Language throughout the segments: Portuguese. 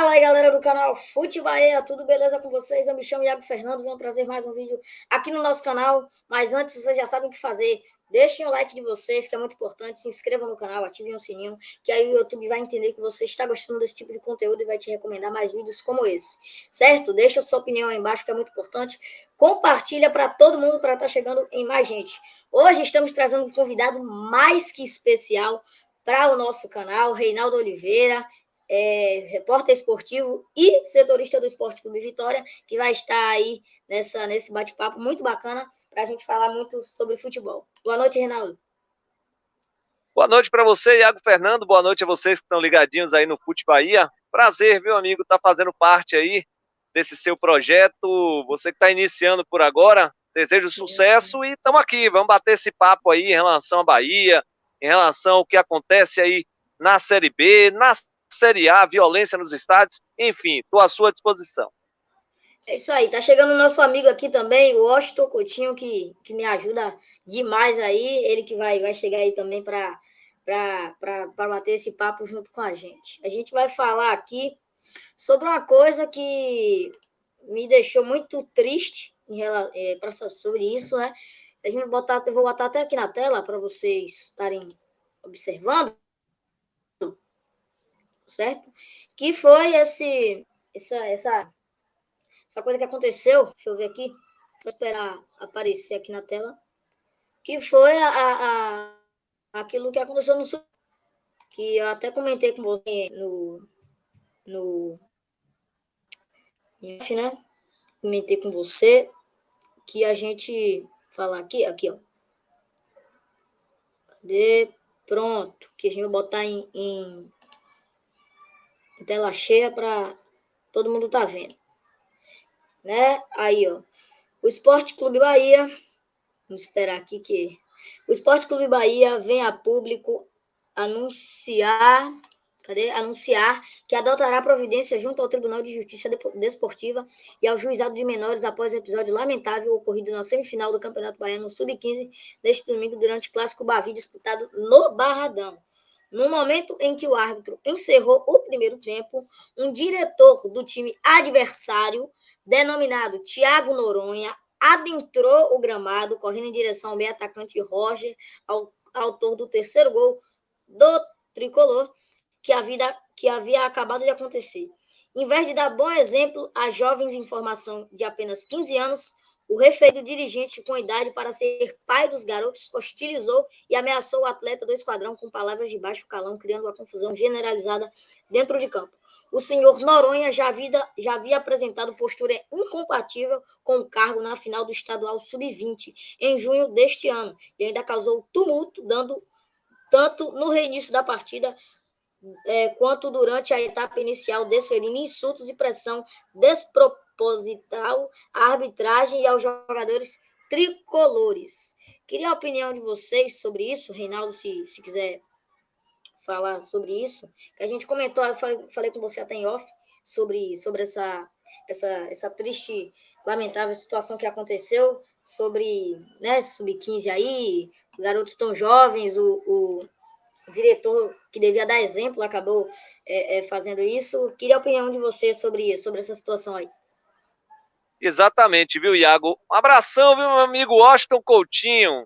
Fala aí, galera do canal Fute Bahia, tudo beleza com vocês? Eu me chamo Iago Fernando, vou trazer mais um vídeo aqui no nosso canal. Mas antes, vocês já sabem o que fazer. Deixem o like de vocês, que é muito importante. Se inscrevam no canal, ativem o sininho, que aí o YouTube vai entender que você está gostando desse tipo de conteúdo e vai te recomendar mais vídeos como esse, certo? Deixa a sua opinião aí embaixo, que é muito importante. Compartilha para todo mundo, para estar chegando em mais gente. Hoje estamos trazendo um convidado mais que especial para o nosso canal, Reinaldo Oliveira, repórter esportivo e setorista do Esporte Clube Vitória, que vai estar aí nesse bate-papo muito bacana para a gente falar muito sobre futebol. Boa noite, Reinaldo. Boa noite para você, Iago Fernando. Boa noite a vocês que estão ligadinhos aí no Fute Bahia. Prazer, meu amigo, estar fazendo parte aí desse seu projeto. Você que está iniciando por agora, desejo sucesso e estamos aqui. Vamos bater esse papo aí em relação à Bahia, em relação ao que acontece aí na Série B, na Série A, violência nos estádios. Enfim, estou à sua disposição. É isso aí, tá chegando o nosso amigo aqui também, o Washington Coutinho, que me ajuda demais aí. Ele que vai chegar aí também para bater esse papo junto com a gente. A gente vai falar aqui sobre uma coisa que me deixou muito triste sobre isso, né? Eu vou botar até aqui na tela para vocês estarem observando, certo? Que foi essa coisa que aconteceu, deixa eu ver aqui, vou esperar aparecer aqui na tela, que foi aquilo que aconteceu no Sul, que eu até comentei com você no né? Comentei com você que a gente falar aqui, ó. Cadê? Pronto, que a gente vai botar em tela cheia para todo mundo tá vendo, né? Aí, ó, o Esporte Clube Bahia, vamos esperar aqui que o Esporte Clube Bahia vem a público anunciar que adotará providência junto ao Tribunal de Justiça Desportiva e ao Juizado de Menores após o episódio lamentável ocorrido na semifinal do Campeonato Baiano Sub-15 neste domingo durante o Clássico Bavi disputado no Barradão. No momento em que o árbitro encerrou o primeiro tempo, um diretor do time adversário, denominado Thiago Noronha, adentrou o gramado, correndo em direção ao meio atacante Roger, autor do terceiro gol do tricolor, que havia acabado de acontecer. Em vez de dar bom exemplo a jovens em formação de apenas 15 anos, o referido dirigente com idade para ser pai dos garotos hostilizou e ameaçou o atleta do esquadrão com palavras de baixo calão, criando uma confusão generalizada dentro de campo. O senhor Noronha já havia apresentado postura incompatível com o cargo na final do estadual Sub-20 em junho deste ano e ainda causou tumulto, dando tanto no reinício da partida quanto durante a etapa inicial, desferindo insultos e pressão desproposital à arbitragem e aos jogadores tricolores. Queria a opinião de vocês sobre isso, Reinaldo, se quiser falar sobre isso, que a gente comentou, eu falei com você até em off, sobre essa triste, lamentável situação que aconteceu, sobre, né, sub-15 aí, garotos tão jovens, o diretor que devia dar exemplo acabou fazendo isso. Queria a opinião de você sobre essa situação aí. Exatamente, viu, Iago? Um abração, viu, meu amigo Washington Coutinho.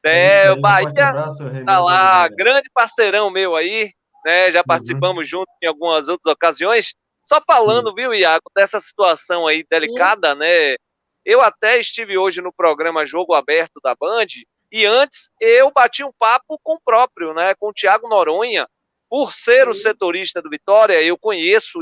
Aí, O Bahia forte abraço, tá Reinaldo lá, Oliveira. grande parceirão meu aí, né? Já participamos juntos em algumas outras ocasiões. Só falando, Sim. viu, Iago, dessa situação aí delicada, né? Eu até estive hoje no programa Jogo Aberto da Band e antes eu bati um papo com o próprio, né? Com o Thiago Noronha, por ser o setorista do Vitória, eu conheço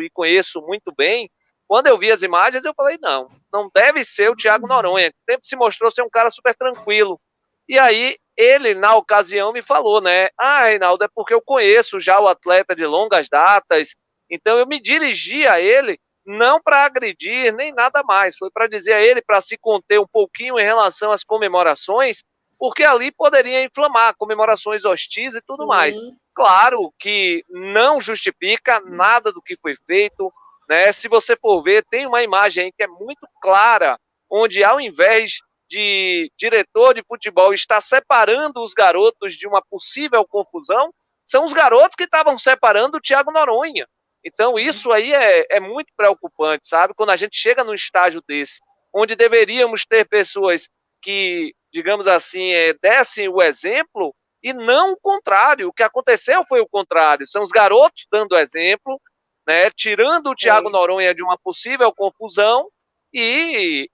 muito bem. Quando eu vi as imagens, eu falei, não deve ser o Thiago Noronha, que sempre se mostrou ser um cara super tranquilo. E aí, ele, na ocasião, me falou, né? Reinaldo, é porque eu conheço já o atleta de longas datas, então eu me dirigi a ele, não para agredir, nem nada mais. Foi para dizer a ele, para se conter um pouquinho em relação às comemorações, porque ali poderia inflamar comemorações hostis e tudo mais. Claro que não justifica nada do que foi feito, né? Se você for ver, tem uma imagem aí que é muito clara, onde ao invés de diretor de futebol estar separando os garotos de uma possível confusão, são os garotos que estavam separando o Thiago Noronha. Então, isso aí é muito preocupante, sabe? Quando a gente chega num estágio desse, onde deveríamos ter pessoas que, digamos assim, dessem o exemplo e não o contrário. O que aconteceu foi o contrário. São os garotos dando exemplo, né, tirando o Thiago Noronha de uma possível confusão e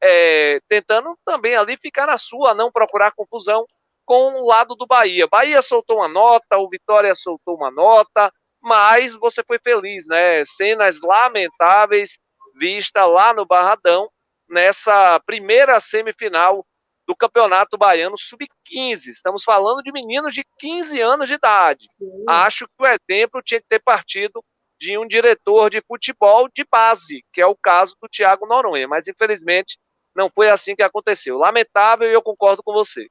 tentando também ali ficar na sua, não procurar confusão com o lado do Bahia. Bahia soltou uma nota, o Vitória soltou uma nota, mas você foi feliz, né? Cenas lamentáveis vistas lá no Barradão, nessa primeira semifinal do Campeonato Baiano Sub-15. Estamos falando de meninos de 15 anos de idade. Sim. Acho que o exemplo tinha que ter partido de um diretor de futebol de base, que é o caso do Thiago Noronha, mas infelizmente não foi assim que aconteceu. Lamentável, e eu concordo com você.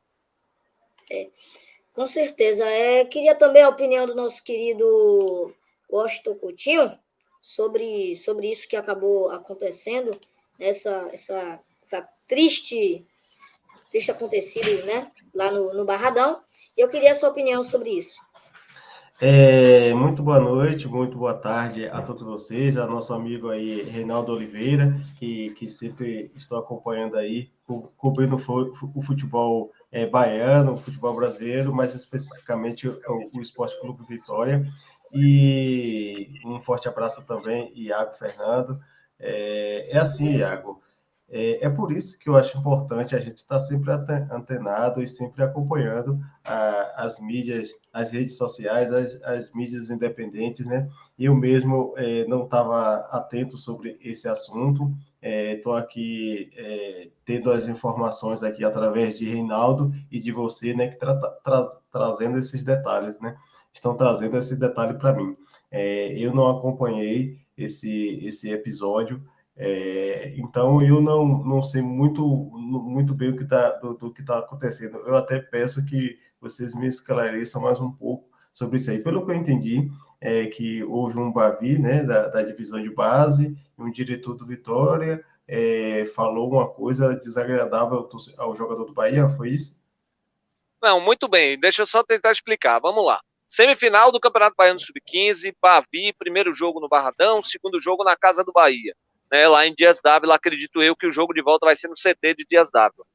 Com certeza. Queria também a opinião do nosso querido Washington Coutinho sobre isso que acabou acontecendo, essa triste acontecido, né, lá no Barradão. Eu queria a sua opinião sobre isso. Muito boa noite, muito boa tarde a todos vocês, a nosso amigo aí, Reinaldo Oliveira, que sempre estou acompanhando aí, cobrindo o futebol baiano, o futebol brasileiro, mais especificamente o Esporte Clube Vitória. E um forte abraço também, Iago Fernando. Assim, Iago, é por isso que eu acho importante a gente estar sempre antenado e sempre acompanhando as mídias, as redes sociais, as mídias independentes, né? Eu mesmo não estava atento sobre esse assunto, estou aqui tendo as informações aqui através de Reinaldo e de você, né, que trazendo esses detalhes, né? Estão trazendo esse detalhe para mim. Eu não acompanhei esse episódio, então eu não sei muito bem o que do que está acontecendo. Eu até peço que vocês me esclareçam mais um pouco sobre isso aí. Pelo que eu entendi, que houve um Bavi, né, da divisão de base, e um diretor do Vitória falou uma coisa desagradável ao jogador do Bahia, foi isso? Não, muito bem, deixa eu só tentar explicar, vamos lá. Semifinal do Campeonato Baiano Sub-15, Bavi, primeiro jogo no Barradão, segundo jogo na Casa do Bahia, né, lá em Dias Dávila. Acredito eu que o jogo de volta vai ser no CT de Dias Dávila.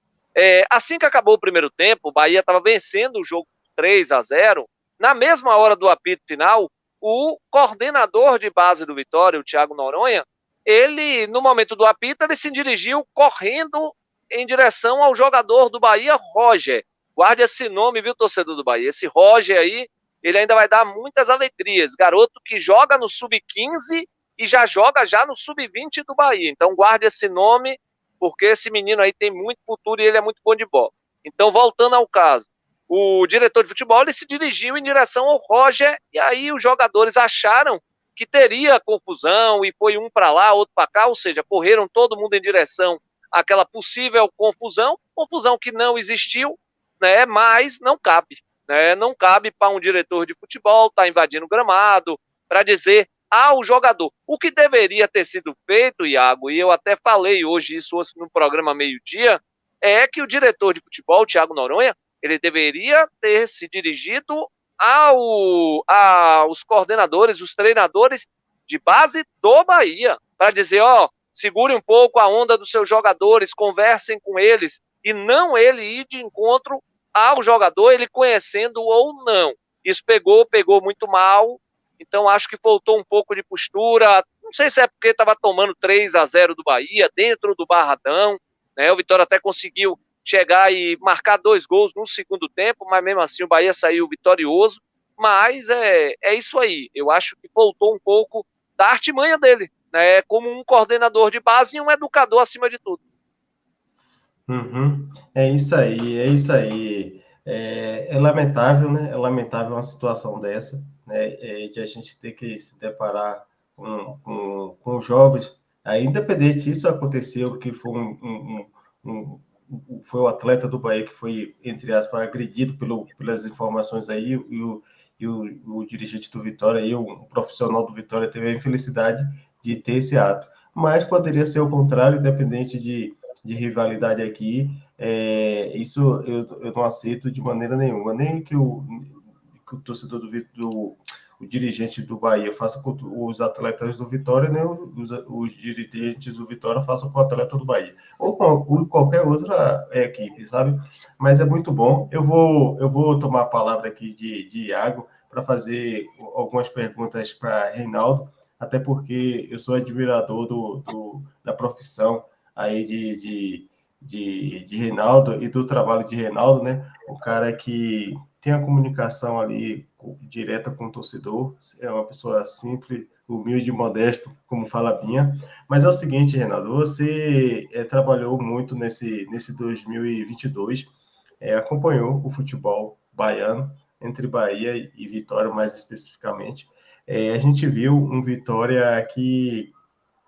Assim que acabou o primeiro tempo, o Bahia estava vencendo o jogo 3-0. Na mesma hora do apito final, o coordenador de base do Vitória, o Thiago Noronha, ele, no momento do apito, ele se dirigiu correndo em direção ao jogador do Bahia, Roger. Guarde esse nome, viu, torcedor do Bahia? Esse Roger aí, ele ainda vai dar muitas alegrias. Garoto que joga no Sub-15 e já joga já no Sub-20 do Bahia. Então guarde esse nome, porque esse menino aí tem muito futuro e ele é muito bom de bola. Então, voltando ao caso, o diretor de futebol, ele se dirigiu em direção ao Roger, e aí os jogadores acharam que teria confusão, e foi um para lá, outro para cá, ou seja, correram todo mundo em direção àquela possível confusão que não existiu, né, mas não cabe. Né, não cabe para um diretor de futebol estar invadindo o gramado para dizer ao jogador. O que deveria ter sido feito, Iago, e eu até falei hoje isso no programa meio-dia, é que o diretor de futebol, Thiago Noronha, ele deveria ter se dirigido aos coordenadores, os treinadores de base do Bahia, para dizer, segure um pouco a onda dos seus jogadores, conversem com eles, e não ele ir de encontro ao jogador, ele conhecendo ou não. Isso pegou muito mal, então acho que faltou um pouco de postura. Não sei se é porque estava tomando 3-0 do Bahia, dentro do Barradão, né? O Vitória até conseguiu chegar e marcar 2 gols no segundo tempo, mas mesmo assim o Bahia saiu vitorioso. Mas é isso aí. Eu acho que faltou um pouco da artimanha dele, né? Como um coordenador de base e um educador acima de tudo. Uhum. É isso aí, é isso aí. É lamentável, né? É lamentável uma situação dessa, né? De a gente ter que se deparar com jovens. Aí, independente disso aconteceu, que foi foi o atleta do Bahia que foi, entre aspas, agredido pelas informações aí, o dirigente do Vitória, aí, o profissional do Vitória, teve a infelicidade de ter esse ato. Mas poderia ser o contrário, independente de rivalidade aqui, isso eu não aceito de maneira nenhuma, nem que o torcedor o dirigente do Bahia faça com os atletas do Vitória, nem os dirigentes do Vitória façam com o atleta do Bahia. Ou com qualquer outra equipe, sabe? Mas é muito bom. Eu vou tomar a palavra aqui de Iago para fazer algumas perguntas para Reinaldo, até porque eu sou admirador da profissão aí de Reinaldo e do trabalho de Reinaldo, né? O cara que tem a comunicação ali direta com o torcedor, é uma pessoa simples, humilde e modesto, como fala a Binha. Mas é o seguinte, Reinaldo, você trabalhou muito nesse 2022, acompanhou o futebol baiano, entre Bahia e Vitória, mais especificamente. A gente viu um Vitória que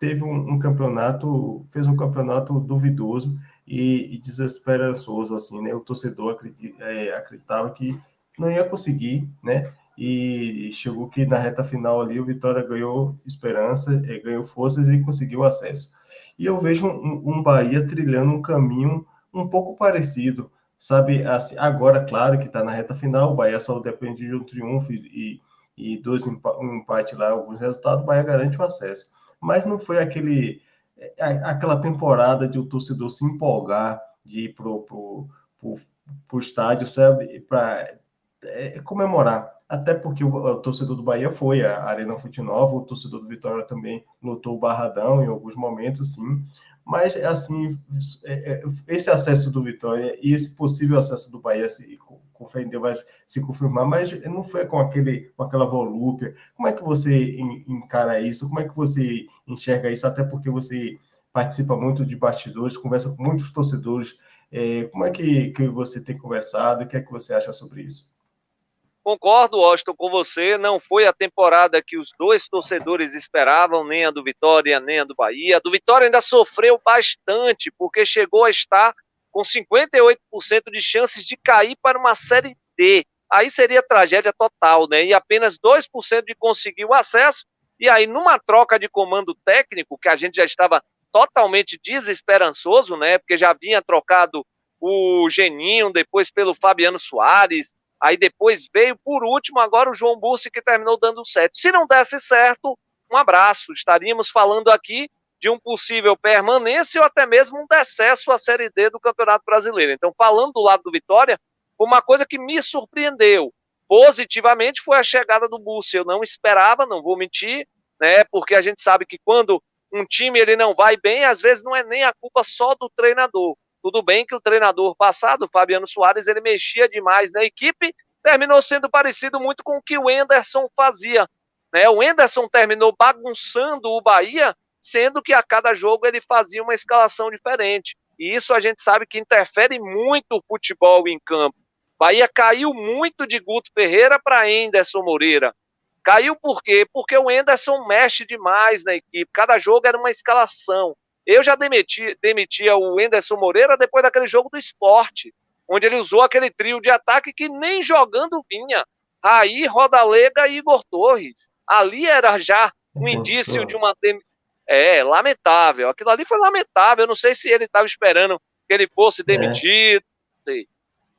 teve um campeonato, fez um campeonato duvidoso e desesperançoso, assim, né? O torcedor acreditava que não ia conseguir, né? E chegou que na reta final ali o Vitória ganhou esperança, ganhou forças e conseguiu acesso. E eu vejo um Bahia trilhando um caminho um pouco parecido, sabe? Assim, agora, claro que está na reta final, o Bahia só depende de um triunfo e dois um empate lá, alguns resultados, o Bahia garante o acesso. Mas não foi aquela temporada de o torcedor se empolgar de ir pro estádio, sabe, para comemorar. Até porque o torcedor do Bahia foi à Arena Fonte Nova, o torcedor do Vitória também lotou o Barradão em alguns momentos, sim. Mas, assim, esse acesso do Vitória e esse possível acesso do Bahia, com fé em Deus, vai se confirmar, mas não foi com aquela volúpia. Como é que você encara isso? Como é que você enxerga isso? Até porque você participa muito de bastidores, conversa com muitos torcedores. Como é que você tem conversado? O que é que você acha sobre isso? Concordo, Washington, com você. Não foi a temporada que os dois torcedores esperavam, nem a do Vitória, nem a do Bahia. A do Vitória ainda sofreu bastante, porque chegou a estar com 58% de chances de cair para uma Série D. Aí seria tragédia total, né? E apenas 2% de conseguir o acesso. E aí, numa troca de comando técnico, que a gente já estava totalmente desesperançoso, né? Porque já vinha trocado o Geninho, depois pelo Fabiano Soares. Aí depois veio, por último, agora o João Bussi, que terminou dando certo. Se não desse certo, um abraço. Estaríamos falando aqui de um possível permanência ou até mesmo um decesso à Série D do Campeonato Brasileiro. Então, falando do lado do Vitória, uma coisa que me surpreendeu positivamente foi a chegada do Bussi. Eu não esperava, não vou mentir, né? Porque a gente sabe que quando um time ele não vai bem, às vezes não é nem a culpa só do treinador. Tudo bem que o treinador passado, Fabiano Soares, ele mexia demais na equipe, terminou sendo parecido muito com o que o Enderson fazia, né? O Enderson terminou bagunçando o Bahia, sendo que a cada jogo ele fazia uma escalação diferente. E isso a gente sabe que interfere muito o futebol em campo. Bahia caiu muito de Guto Ferreira para Enderson Moreira. Caiu por quê? Porque o Enderson mexe demais na equipe. Cada jogo era uma escalação. Eu já demitia o Enderson Moreira depois daquele jogo do Sport, onde ele usou aquele trio de ataque que nem jogando vinha. Raí, Rodalega e Igor Torres. Ali era já um indício de uma... lamentável. Aquilo ali foi lamentável. Eu não sei se ele estava esperando que ele fosse demitido, não sei,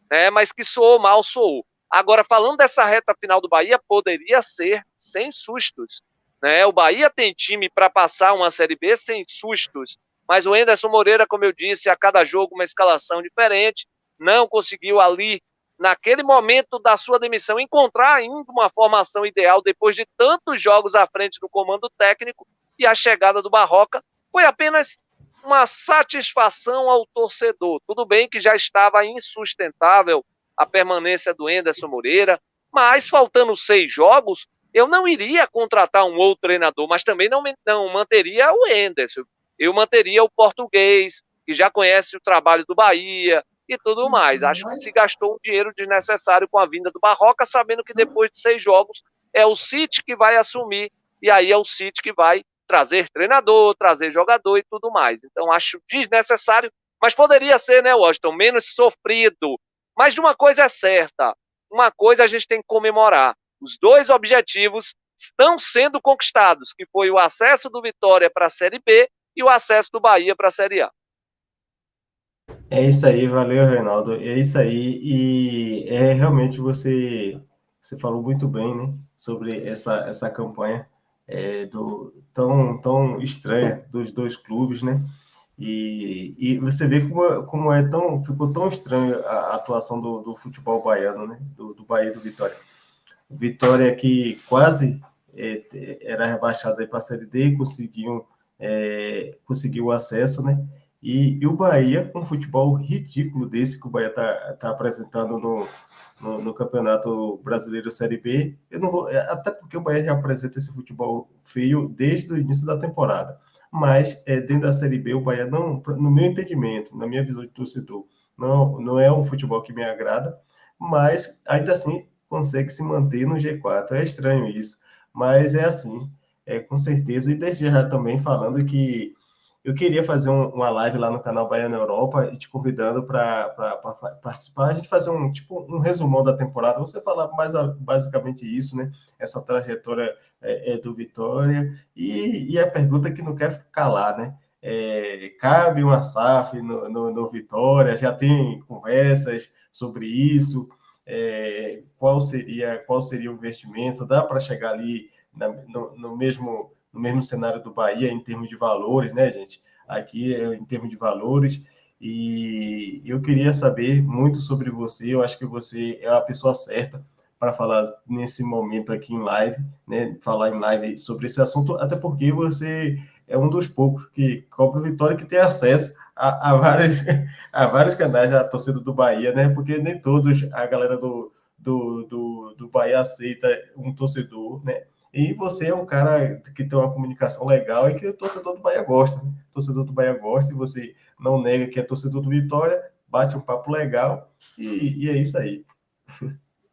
né? Mas que soou mal, soou. Agora, falando dessa reta final do Bahia, poderia ser sem sustos, né? O Bahia tem time para passar uma Série B sem sustos, mas o Enderson Moreira, como eu disse, a cada jogo uma escalação diferente, não conseguiu ali, naquele momento da sua demissão, encontrar ainda uma formação ideal depois de tantos jogos à frente do comando técnico, e a chegada do Barroca foi apenas uma satisfação ao torcedor. Tudo bem que já estava insustentável a permanência do Enderson Moreira, mas faltando 6 jogos, eu não iria contratar um outro treinador, mas também não manteria o Enderson. Eu manteria o português, que já conhece o trabalho do Bahia e tudo mais. Acho que se gastou um dinheiro desnecessário com a vinda do Barroca, sabendo que depois de 6 jogos é o City que vai assumir, e aí é o City que vai trazer treinador, trazer jogador e tudo mais. Então acho desnecessário, mas poderia ser, né, Washington, menos sofrido. Mas de uma coisa é certa, uma coisa a gente tem que comemorar. Os 2 objetivos estão sendo conquistados, que foi o acesso do Vitória para a Série B e o acesso do Bahia para a Série A. É isso aí, valeu, Reinaldo. É isso aí. E realmente você você falou muito bem, né, sobre essa campanha tão estranha dos dois clubes, né? E você vê como ficou tão estranho a atuação do futebol baiano, né? Do Bahia e do Vitória. O Vitória que quase era rebaixado para a Série D, conseguiu o acesso, né? E o Bahia, com um futebol ridículo desse que o Bahia tá apresentando no Campeonato Brasileiro Série B, eu não vou, até porque o Bahia já apresenta esse futebol feio desde o início da temporada. Mas dentro da Série B, o Bahia não, no meu entendimento, na minha visão de torcedor, não é um futebol que me agrada, mas ainda assim consegue se manter no G4. É estranho isso, mas é assim, com certeza. E desde já também falando que eu queria fazer uma live lá no canal Bahia na Europa e te convidando para participar. A gente fazer um resumão da temporada. Você falar basicamente isso, né? Essa trajetória do Vitória. E a pergunta que não quer calar, né? Cabe uma SAF no Vitória? Já tem conversas sobre isso? Qual seria o investimento? Dá para chegar ali no mesmo cenário do Bahia em termos de valores, né, gente? Aqui em termos de valores. E eu queria saber muito sobre você. Eu acho que você é a pessoa certa para falar nesse momento aqui em live, né? Falar em live sobre esse assunto, até porque você é um dos poucos que cobre o Vitória que tem acesso a vários canais da torcida do Bahia, né? Porque nem todos a galera do Bahia aceita um torcedor, né? E você é um cara que tem uma comunicação legal e que o torcedor do Bahia gosta, né? O torcedor do Bahia gosta e você não nega que é torcedor do Vitória, bate um papo legal e é isso aí.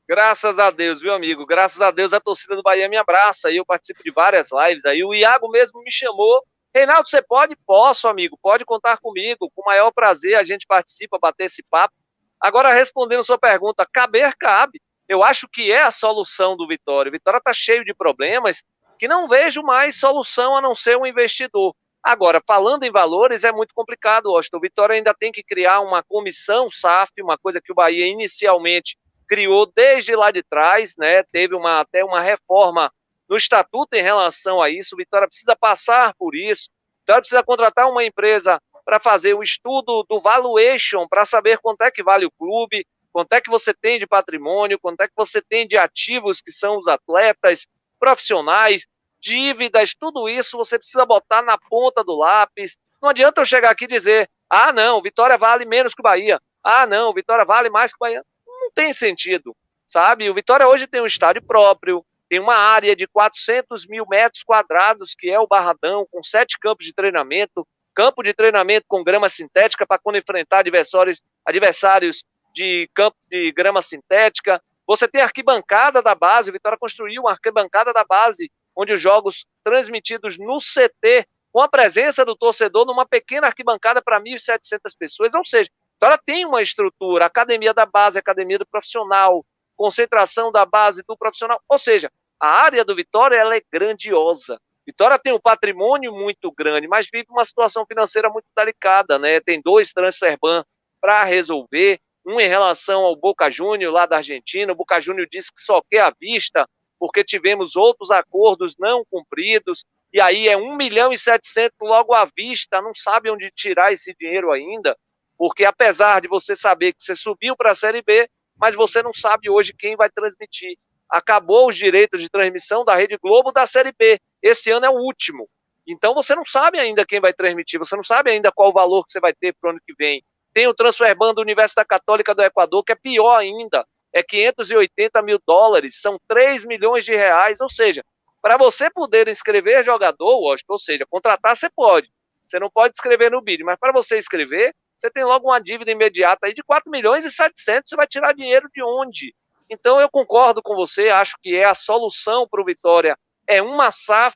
Graças a Deus, viu, amigo? Graças a Deus a torcida do Bahia me abraça. Eu participo de várias lives aí. O Iago mesmo me chamou. Reinaldo, você pode? Posso, amigo. Pode contar comigo. Com o maior prazer a gente participa, bater esse papo. Agora, respondendo sua pergunta, caber cabe. Eu acho que é a solução do Vitória. O Vitória está cheio de problemas que não vejo mais solução a não ser um investidor. Agora, falando em valores, é muito complicado, Washington. O Vitória ainda tem que criar uma comissão SAF, uma coisa que o Bahia inicialmente criou desde lá de trás, né? Teve até uma reforma no estatuto em relação a isso. O Vitória precisa passar por isso. O Vitória precisa contratar uma empresa para fazer o estudo do valuation, para saber quanto é que vale o clube, quanto é que você tem de patrimônio, quanto é que você tem de ativos que são os atletas, profissionais, dívidas, tudo isso você precisa botar na ponta do lápis. Não adianta eu chegar aqui e dizer, não, Vitória vale menos que o Bahia. Não, Vitória vale mais que o Bahia. Não tem sentido, sabe? O Vitória hoje tem um estádio próprio, tem uma área de 400 mil metros quadrados, que é o Barradão, com 7 campos de treinamento, campo de treinamento com grama sintética para quando enfrentar adversários de campo de grama sintética. Você tem a arquibancada da base, o Vitória construiu uma arquibancada da base, onde os jogos transmitidos no CT, com a presença do torcedor numa pequena arquibancada para 1.700 pessoas, ou seja, então ela tem uma estrutura, academia da base, academia do profissional, concentração da base do profissional, ou seja, a área do Vitória ela é grandiosa. Vitória tem um patrimônio muito grande, mas vive uma situação financeira muito delicada, né? Tem 2 transfer ban para resolver, um em relação ao Boca Juniors lá da Argentina. O Boca Juniors disse que só quer à vista, porque tivemos outros acordos não cumpridos, e aí é 1.700.000 logo à vista, não sabe onde tirar esse dinheiro ainda, porque apesar de você saber que você subiu para a Série B, mas você não sabe hoje quem vai transmitir. Acabou os direitos de transmissão da Rede Globo da Série B. Esse ano é o último. Então você não sabe ainda quem vai transmitir, você não sabe ainda qual o valor que você vai ter para o ano que vem. Tem o transfer ban da Universidade Católica do Equador, que é pior ainda. É 580 mil dólares, são 3 milhões de reais. Ou seja, para você poder inscrever jogador, ou seja, contratar você pode. Você não pode inscrever no BID, mas para você inscrever, você tem logo uma dívida imediata aí de 4 milhões e 700. Você vai tirar dinheiro de onde? Então eu concordo com você, acho que é a solução para o Vitória, é uma SAF,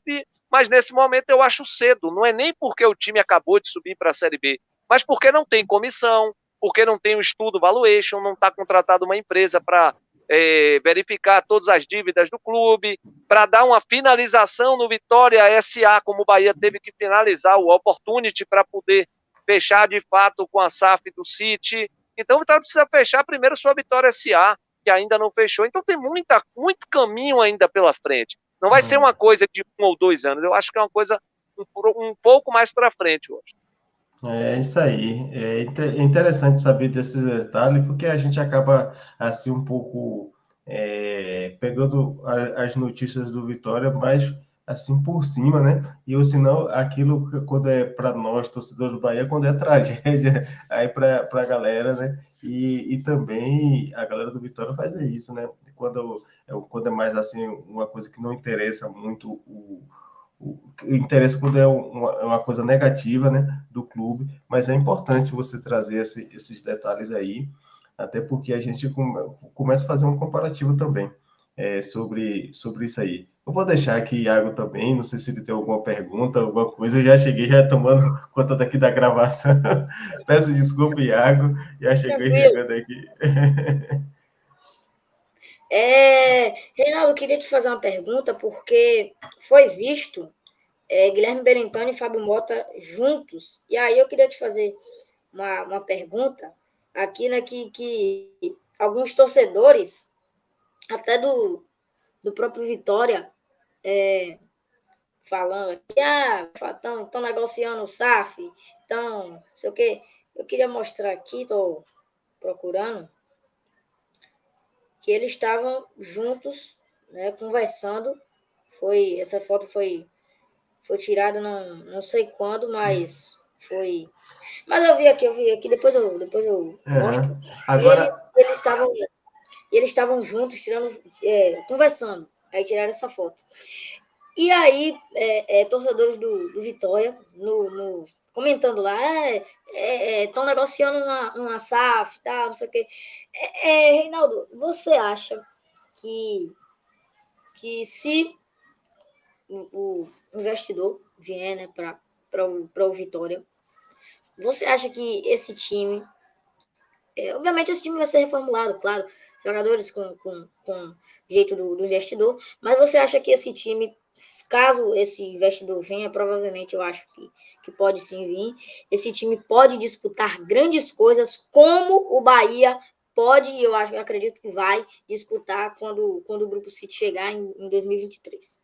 mas nesse momento eu acho cedo. Não é nem porque o time acabou de subir para a Série B, mas porque não tem comissão, porque não tem o estudo valuation, não está contratado uma empresa para verificar todas as dívidas do clube, para dar uma finalização no Vitória SA, como o Bahia teve que finalizar o Opportunity para poder fechar de fato com a SAF do City. Então o Vitória precisa fechar primeiro sua Vitória SA. que ainda não fechou. Então tem muito caminho ainda pela frente. Não vai ser uma coisa de 1 ou 2 anos. Eu acho que é uma coisa um pouco mais para frente hoje. É isso aí. É interessante saber desses detalhes, porque a gente acaba, assim, um pouco pegando as notícias do Vitória, mas, assim, por cima, né? E ou senão, aquilo, quando é para nós, torcedores do Bahia, quando é tragédia, aí para a galera, né? E também a galera do Vitória faz isso, né? Quando é mais, assim, uma coisa que não interessa muito o interessa quando é uma coisa negativa, né, do clube, mas é importante você trazer esses detalhes aí, até porque a gente começa a fazer um comparativo também sobre isso aí. Eu vou deixar aqui Iago também, não sei se ele tem alguma pergunta, alguma coisa, eu já cheguei já tomando conta daqui da gravação. Peço desculpa, Iago, já cheguei chegando aqui. Reinaldo, eu queria te fazer uma pergunta, porque foi visto Guilherme Belintani e Fábio Mota juntos. E aí eu queria te fazer uma pergunta aqui, né, que alguns torcedores, até do próprio Vitória, falando aqui, estão negociando o SAF, então, não sei o quê. Eu queria mostrar aqui, estou procurando, que eles estavam juntos, né, conversando. Essa foto foi tirada não sei quando, mas foi. Mas eu vi aqui, depois eu mostro. Agora, Eles estavam juntos, conversando. Aí tiraram essa foto. E aí, torcedores do Vitória, comentando lá, estão negociando uma SAF, tal, não sei o quê. Reinaldo, você acha que se o investidor vier, né, para o Vitória, você acha que esse time, obviamente esse time vai ser reformulado, claro, jogadores com jeito do investidor, mas você acha que esse time, caso esse investidor venha, provavelmente eu acho que pode sim vir, esse time pode disputar grandes coisas, como o Bahia pode, e eu acredito que vai disputar quando o Grupo City chegar em 2023.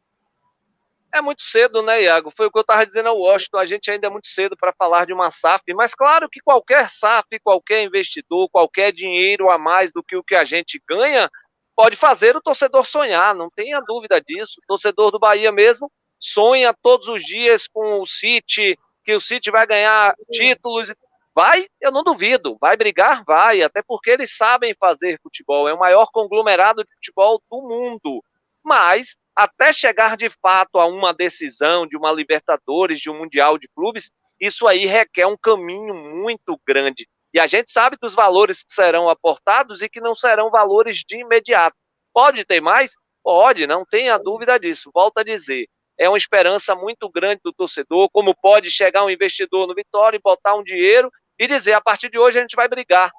É muito cedo, né, Iago? Foi o que eu estava dizendo ao Washington. A gente ainda é muito cedo para falar de uma SAF, mas claro que qualquer SAF, qualquer investidor, qualquer dinheiro a mais do que o que a gente ganha, pode fazer o torcedor sonhar, não tenha dúvida disso. O torcedor do Bahia mesmo sonha todos os dias com o City, que o City vai ganhar títulos. Vai, eu não duvido. Vai brigar? Vai, até porque eles sabem fazer futebol. É o maior conglomerado de futebol do mundo. Mas até chegar de fato a uma decisão de uma Libertadores, de um Mundial de Clubes, isso aí requer um caminho muito grande. E a gente sabe dos valores que serão aportados e que não serão valores de imediato. Pode ter mais? Pode, não tenha dúvida disso. Volto a dizer, é uma esperança muito grande do torcedor, como pode chegar um investidor no Vitória e botar um dinheiro e dizer, a partir de hoje a gente vai brigar.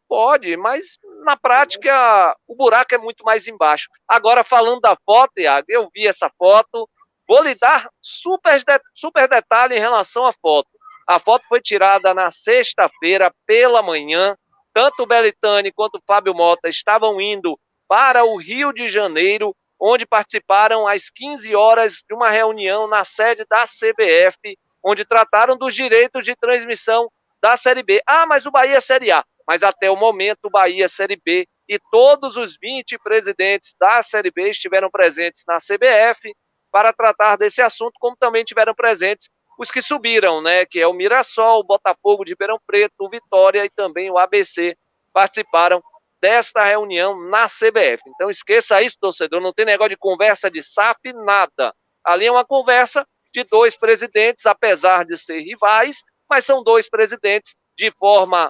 Pode, mas na prática o buraco é muito mais embaixo. Agora, falando da foto, Iago, eu vi essa foto, vou lhe dar super detalhe em relação à foto. A foto foi tirada na sexta-feira pela manhã, tanto o Belintani quanto o Fábio Mota estavam indo para o Rio de Janeiro, onde participaram às 15 horas de uma reunião na sede da CBF, onde trataram dos direitos de transmissão da Série B. Mas o Bahia é Série A. Mas até o momento o Bahia é Série B e todos os 20 presidentes da Série B estiveram presentes na CBF para tratar desse assunto, como também tiveram presentes os que subiram, né, que é o Mirassol, o Botafogo de Ribeirão Preto, o Vitória e também o ABC participaram desta reunião na CBF. Então esqueça isso, torcedor, não tem negócio de conversa de SAF, nada. Ali é uma conversa de dois presidentes, apesar de ser rivais, mas são dois presidentes de forma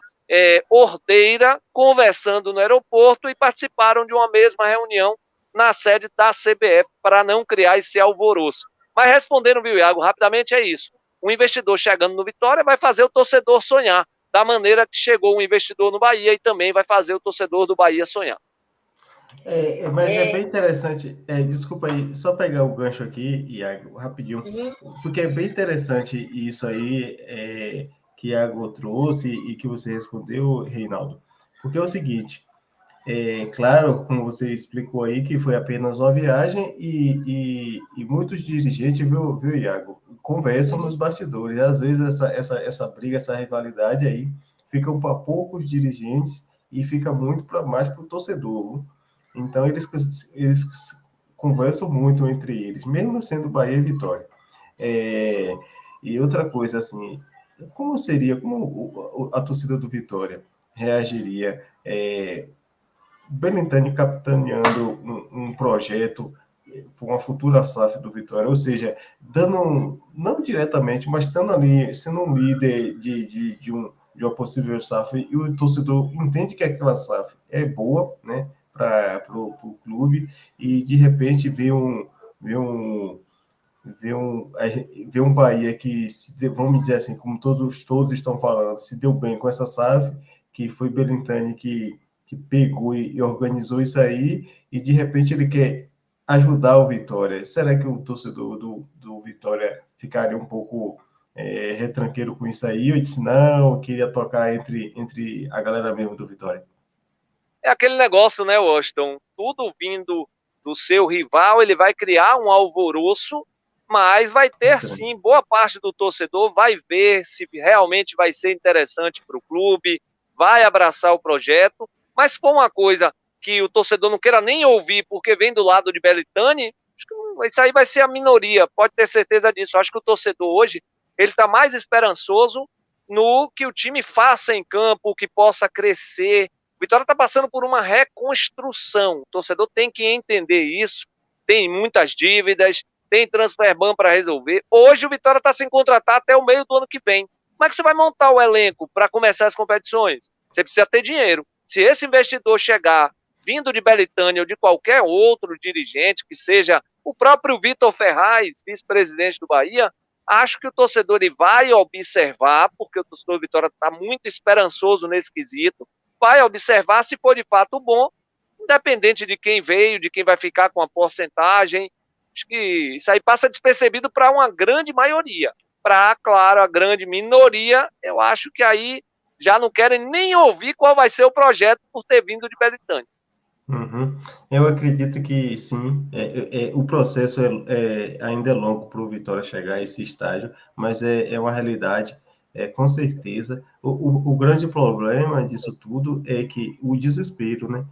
ordeira, conversando no aeroporto e participaram de uma mesma reunião na sede da CBF para não criar esse alvoroço. Mas respondendo, viu, Iago, rapidamente é isso. Um investidor chegando no Vitória vai fazer o torcedor sonhar, da maneira que chegou um investidor no Bahia e também vai fazer o torcedor do Bahia sonhar. Mas é bem interessante. Desculpa aí, só pegar o gancho aqui, Iago, rapidinho, porque é bem interessante isso aí que Iago trouxe e que você respondeu, Reinaldo. Porque é o seguinte, Claro, como você explicou aí, que foi apenas uma viagem e muitos dirigentes, viu, Iago, conversam nos bastidores. Às vezes essa briga, essa rivalidade aí fica para poucos dirigentes e fica muito para mais para o torcedor. Viu? Então, eles conversam muito entre eles, mesmo sendo Bahia e Vitória. E outra coisa, assim, como a torcida do Vitória reagiria Belintani capitaneando um projeto para uma futura SAF do Vitória, ou seja, não diretamente, mas estando ali, sendo um líder de uma possível SAF, e o torcedor entende que aquela SAF é boa, né, para o clube, e de repente vê um, vê um Bahia que, vamos dizer assim, como todos estão falando, se deu bem com essa SAF, que foi Belintani que pegou e organizou isso aí, e de repente ele quer ajudar o Vitória. Será que o torcedor do Vitória ficaria um pouco retranqueiro com isso aí? Eu disse, não, eu queria tocar entre a galera mesmo do Vitória. É aquele negócio, né, Washington? Tudo vindo do seu rival, ele vai criar um alvoroço, mas vai ter sim, boa parte do torcedor vai ver se realmente vai ser interessante para o clube, vai abraçar o projeto, mas se for uma coisa que o torcedor não queira nem ouvir porque vem do lado de Belintani, acho que isso aí vai ser a minoria, pode ter certeza disso. Acho que o torcedor hoje, ele está mais esperançoso no que o time faça em campo, que possa crescer. O Vitória está passando por uma reconstrução. O torcedor tem que entender isso. Tem muitas dívidas, tem transfer ban para resolver. Hoje o Vitória está sem contratar até o meio do ano que vem. Como é que você vai montar o elenco para começar as competições? Você precisa ter dinheiro. Se esse investidor chegar vindo de Belintani ou de qualquer outro dirigente, que seja o próprio Vitor Ferraz, vice-presidente do Bahia, acho que o torcedor ele vai observar, porque o torcedor do Vitória está muito esperançoso nesse quesito, vai observar se for de fato bom, independente de quem veio, de quem vai ficar com a porcentagem. Acho que isso aí passa despercebido para uma grande maioria. Para, claro, a grande minoria, eu acho que aí já não querem nem ouvir qual vai ser o projeto por ter vindo de Belintani. Uhum. Eu acredito que sim, o processo ainda é longo para o Vitória chegar a esse estágio, mas é uma realidade, com certeza. O grande problema disso tudo é que o desespero, né,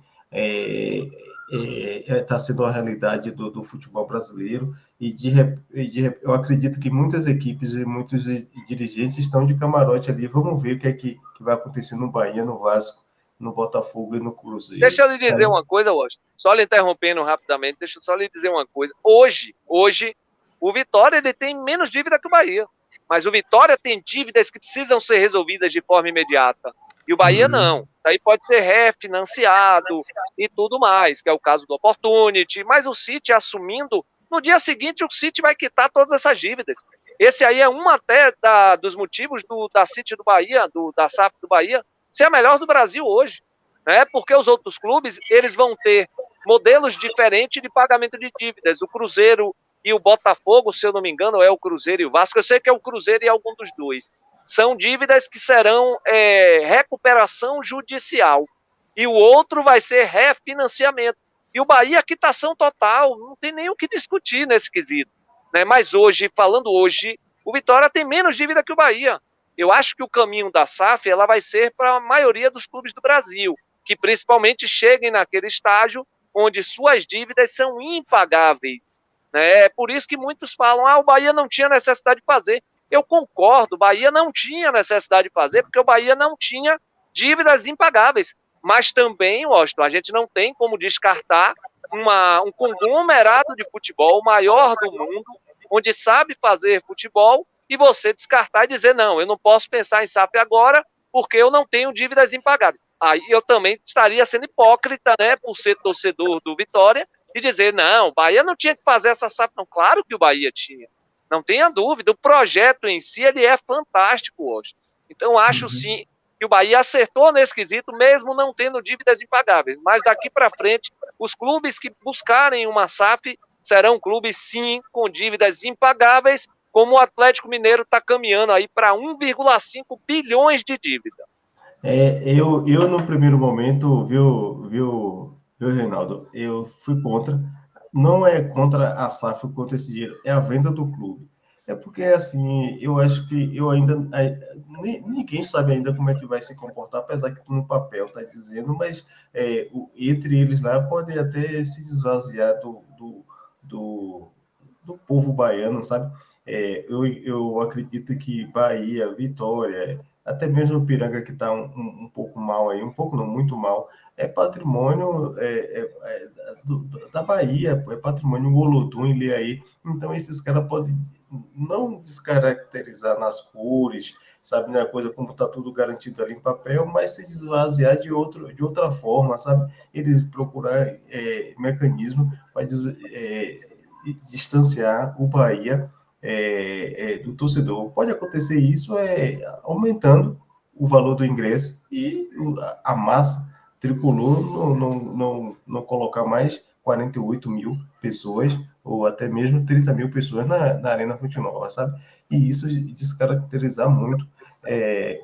está sendo a realidade do futebol brasileiro, e eu acredito que muitas equipes e muitos dirigentes estão de camarote ali. Vamos ver o que vai acontecer no Bahia, no Vasco, no Botafogo e no Cruzeiro. Deixa eu lhe dizer uma coisa, Washington. Só lhe interrompendo rapidamente, deixa eu só lhe dizer uma coisa. Hoje, o Vitória ele tem menos dívida que o Bahia. Mas o Vitória tem dívidas que precisam ser resolvidas de forma imediata. E o Bahia não. Aí pode ser refinanciado e tudo mais, que é o caso do Opportunity. Mas o City assumindo, no dia seguinte o City vai quitar todas essas dívidas. Esse aí é um até dos motivos da City do Bahia, da SAF do Bahia, ser a melhor do Brasil hoje, né? Porque os outros clubes, eles vão ter modelos diferentes de pagamento de dívidas. O Cruzeiro e o Botafogo, se eu não me engano, é o Cruzeiro e o Vasco, eu sei que é o Cruzeiro e algum dos dois. São dívidas que serão recuperação judicial. E o outro vai ser refinanciamento. E o Bahia, quitação total, não tem nem o que discutir nesse quesito, né? Mas hoje, falando hoje, o Vitória tem menos dívida que o Bahia. Eu acho que o caminho da SAF ela vai ser para a maioria dos clubes do Brasil, que principalmente cheguem naquele estágio onde suas dívidas são impagáveis. Né? É por isso que muitos falam, o Bahia não tinha necessidade de fazer. Eu concordo, o Bahia não tinha necessidade de fazer, porque o Bahia não tinha dívidas impagáveis. Mas também, Washington, a gente não tem como descartar um conglomerado de futebol, o maior do mundo, onde sabe fazer futebol, e você descartar e dizer, não, eu não posso pensar em SAF agora, porque eu não tenho dívidas impagáveis. Aí eu também estaria sendo hipócrita, né, por ser torcedor do Vitória, e dizer, não, o Bahia não tinha que fazer essa SAF. Não, claro que o Bahia tinha. Não tenha dúvida, o projeto em si, ele é fantástico hoje. Então, acho sim que o Bahia acertou nesse quesito, mesmo não tendo dívidas impagáveis. Mas daqui para frente, os clubes que buscarem uma SAF serão clubes, sim, com dívidas impagáveis, como o Atlético Mineiro está caminhando aí para 1,5 bilhões de dívida. Eu no primeiro momento, viu, Reinaldo, eu fui contra. Não é contra a SAF, contra esse dinheiro, é a venda do clube. É porque, assim, eu acho que eu ainda. Ninguém sabe ainda como é que vai se comportar, apesar que no papel está dizendo, mas entre eles lá pode até se esvaziar do, do povo baiano, sabe? Eu acredito que Bahia, Vitória, até mesmo o Piranga, que está um pouco mal aí, um pouco não, muito mal, é patrimônio da Bahia, é patrimônio Olodum, ele aí. Então, esses caras podem não descaracterizar nas cores, sabe, né, coisa como está tudo garantido ali em papel, mas se esvaziar de outra forma, sabe? Eles procurar mecanismo para distanciar o Bahia do torcedor. Pode acontecer isso aumentando o valor do ingresso e a massa tricolor não colocar mais 48 mil pessoas ou até mesmo 30 mil pessoas na Arena Fonte Nova, sabe? E isso descaracterizar muito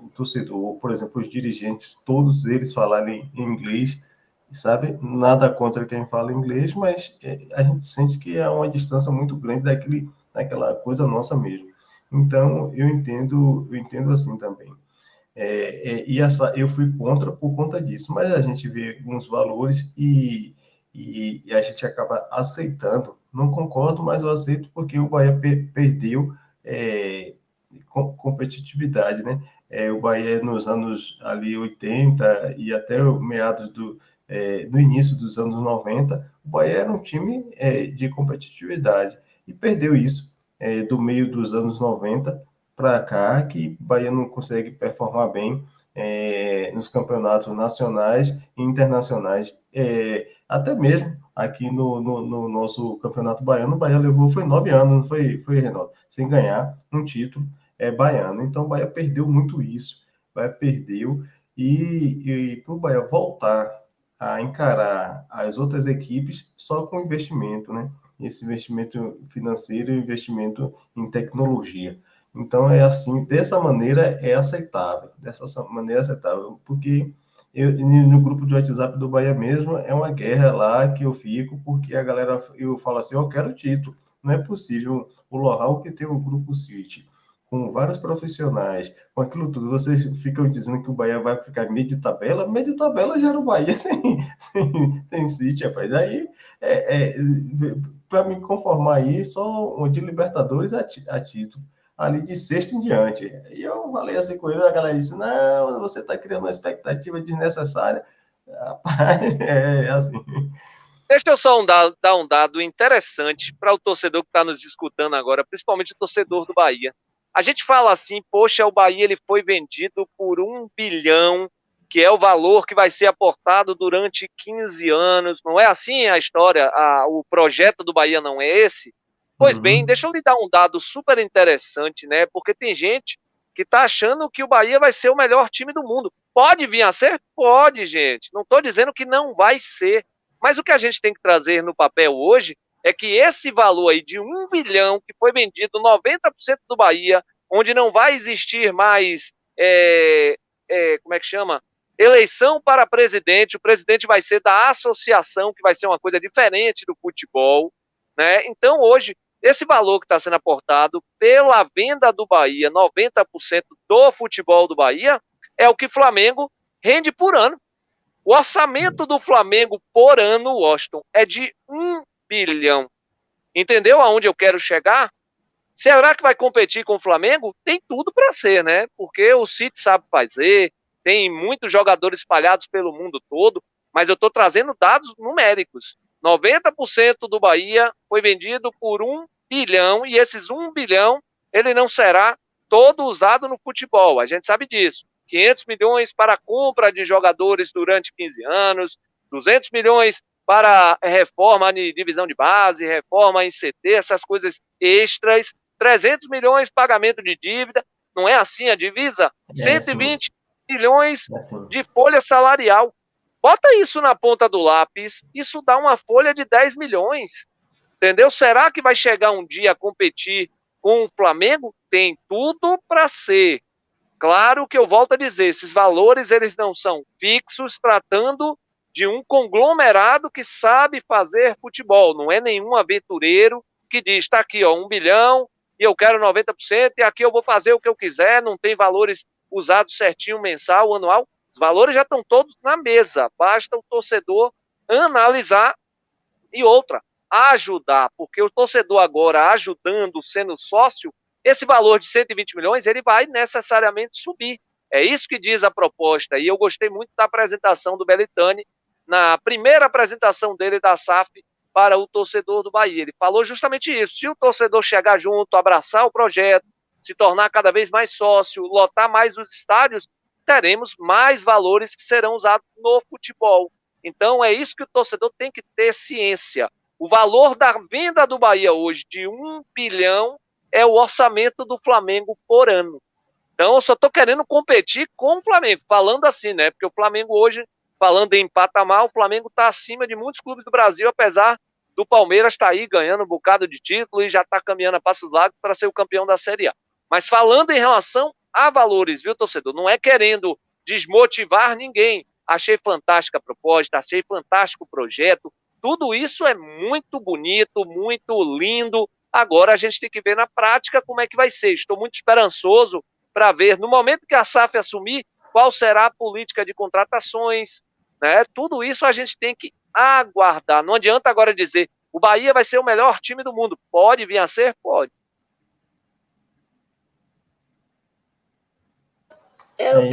o torcedor. Por exemplo, os dirigentes, todos eles falarem em inglês, sabe? Nada contra quem fala inglês, mas a gente sente que é uma distância muito grande daquela coisa nossa mesmo. Então, eu entendo assim também. Eu fui contra por conta disso, mas a gente vê uns valores e a gente acaba aceitando. Não concordo, mas eu aceito porque o Bahia perdeu competitividade, né? O Bahia nos anos ali 80 e até meados no início dos anos 90, o Bahia era um time de competitividade e perdeu isso do meio dos anos 90 para cá, que o Bahia não consegue performar bem nos campeonatos nacionais e internacionais. Até mesmo aqui no nosso campeonato baiano, o Bahia levou, foi 9 anos, não foi, Renato? Sem ganhar um título baiano. Então, o Bahia perdeu muito isso. O Bahia perdeu. E para o Bahia voltar a encarar as outras equipes só com investimento, né? Esse investimento financeiro e investimento em tecnologia. Então, é assim, dessa maneira é aceitável, porque no grupo de WhatsApp do Bahia mesmo, é uma guerra lá que eu fico, porque a galera, eu falo assim, eu quero título, não é possível o Loral que tem um grupo City, com vários profissionais, com aquilo tudo, vocês ficam dizendo que o Bahia vai ficar meio de tabela já era o Bahia sem City, rapaz, aí, para me conformar aí, só de Libertadores a título, ali de sexta em diante. E eu falei assim com ele, a galera disse, não, você está criando uma expectativa desnecessária. Rapaz, é assim. Deixa eu só dar um dado interessante para o torcedor que está nos escutando agora, principalmente o torcedor do Bahia. A gente fala assim, poxa, o Bahia ele foi vendido por 1 bilhão, que é o valor que vai ser aportado durante 15 anos. Não é assim a história? O projeto do Bahia não é esse? Pois bem, deixa eu lhe dar um dado super interessante, né? Porque tem gente que está achando que o Bahia vai ser o melhor time do mundo. Pode vir a ser? Pode, gente. Não estou dizendo que não vai ser. Mas o que a gente tem que trazer no papel hoje é que esse valor aí de 1 bilhão, que foi vendido 90% do Bahia, onde não vai existir mais, como é que chama? Eleição para presidente, o presidente vai ser da associação, que vai ser uma coisa diferente do futebol, né? Então, hoje, esse valor que está sendo aportado pela venda do Bahia, 90% do futebol do Bahia, é o que o Flamengo rende por ano. O orçamento do Flamengo por ano, Washington, é de 1 bilhão. Entendeu aonde eu quero chegar? Será que vai competir com o Flamengo? Tem tudo para ser, né? Porque o City sabe fazer, tem muitos jogadores espalhados pelo mundo todo, mas eu estou trazendo dados numéricos. 90% do Bahia foi vendido por 1 bilhão, e esses 1 bilhão, ele não será todo usado no futebol, a gente sabe disso. 500 milhões para a compra de jogadores durante 15 anos, 200 milhões para reforma de divisão de base, reforma em CT, essas coisas extras, 300 milhões pagamento de dívida, não é assim a divisa? 120 milhões de folha salarial. Bota isso na ponta do lápis, isso dá uma folha de 10 milhões. Entendeu? Será que vai chegar um dia a competir com o Flamengo? Tem tudo para ser. Claro que eu volto a dizer, esses valores eles não são fixos, tratando de um conglomerado que sabe fazer futebol, não é nenhum aventureiro que diz, está aqui, ó, 1 bilhão e eu quero 90% e aqui eu vou fazer o que eu quiser, não tem valores usados certinho mensal, anual. Os valores já estão todos na mesa, basta o torcedor analisar e outra, ajudar, porque o torcedor agora ajudando, sendo sócio, esse valor de 120 milhões, ele vai necessariamente subir. É isso que diz a proposta, e eu gostei muito da apresentação do Belitani, na primeira apresentação dele da SAF para o torcedor do Bahia. Ele falou justamente isso, se o torcedor chegar junto, abraçar o projeto, se tornar cada vez mais sócio, lotar mais os estádios, teremos mais valores que serão usados no futebol. Então, é isso que o torcedor tem que ter ciência. O valor da venda do Bahia hoje de 1 bilhão é o orçamento do Flamengo por ano. Então, eu só estou querendo competir com o Flamengo, falando assim, né? Porque o Flamengo hoje, falando em patamar, o Flamengo está acima de muitos clubes do Brasil, apesar do Palmeiras estar aí ganhando um bocado de título e já está caminhando a passos largos para ser o campeão da Série A. Mas falando em relação a valores, viu, torcedor? Não é querendo desmotivar ninguém. Achei fantástica a proposta, achei fantástico o projeto. Tudo isso é muito bonito, muito lindo. Agora a gente tem que ver na prática como é que vai ser. Estou muito esperançoso para ver, no momento que a SAF assumir, qual será a política de contratações, né? Tudo isso a gente tem que aguardar. Não adianta agora dizer, o Bahia vai ser o melhor time do mundo. Pode vir a ser? Pode. Eu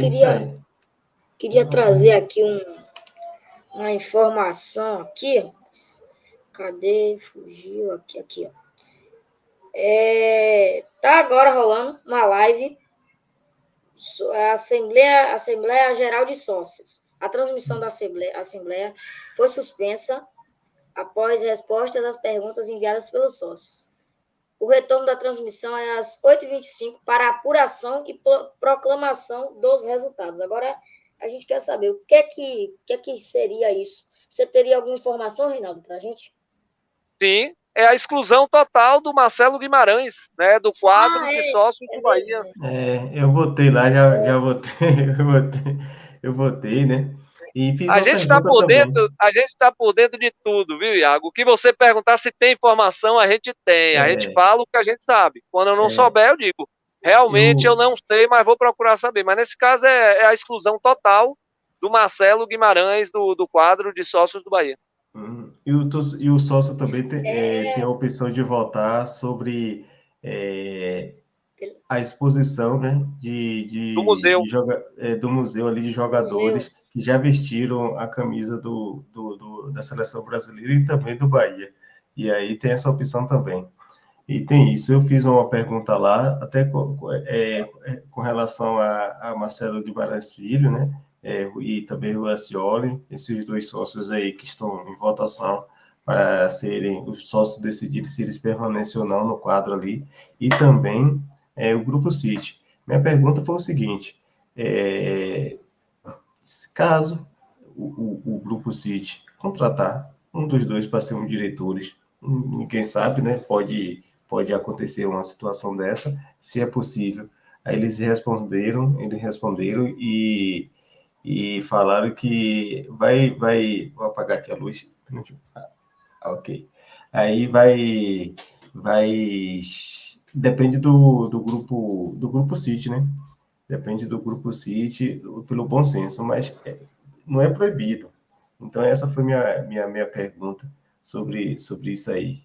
queria trazer aqui uma informação aqui. Cadê? Fugiu aqui, ó. Tá agora rolando uma live, a Assembleia Geral de Sócios. A transmissão da Assembleia foi suspensa após respostas às perguntas enviadas pelos sócios. O retorno da transmissão é às 8h25 para apuração e proclamação dos resultados. Agora, a gente quer saber o que é que seria isso. Você teria alguma informação, Reinaldo, para a gente? Sim, é a exclusão total do Marcelo Guimarães, né, do quadro de sócios do Bahia. Eu votei lá, já votei, eu votei, né? E fiz A gente está por dentro, a gente está por dentro de tudo, viu, Iago? O que você perguntar se tem informação, a gente tem. A gente fala o que a gente sabe. Quando eu não souber, eu digo, realmente eu não sei, mas vou procurar saber. Mas nesse caso é a exclusão total do Marcelo Guimarães do quadro de sócios do Bahia. E o sócio também tem a opção de votar sobre a exposição, né, do museu. Do museu ali de jogadores que já vestiram a camisa da seleção brasileira e também do Bahia. E aí tem essa opção também. E tem isso, eu fiz uma pergunta lá, até com relação a Marcelo Guimarães Filho, né? E também o Ascioli, esses dois sócios aí que estão em votação para serem os sócios decidirem se eles permanecem ou não no quadro ali, e também o Grupo City. Minha pergunta foi o seguinte, caso o Grupo City contratar um dos dois para ser um diretores, ninguém sabe, né? Pode acontecer uma situação dessa, se é possível. Aí eles responderam e falaram que vou apagar aqui a luz. Ok. Aí depende do grupo City, né? Depende do Grupo City, pelo bom senso, mas não é proibido. Então, essa foi minha pergunta sobre isso aí.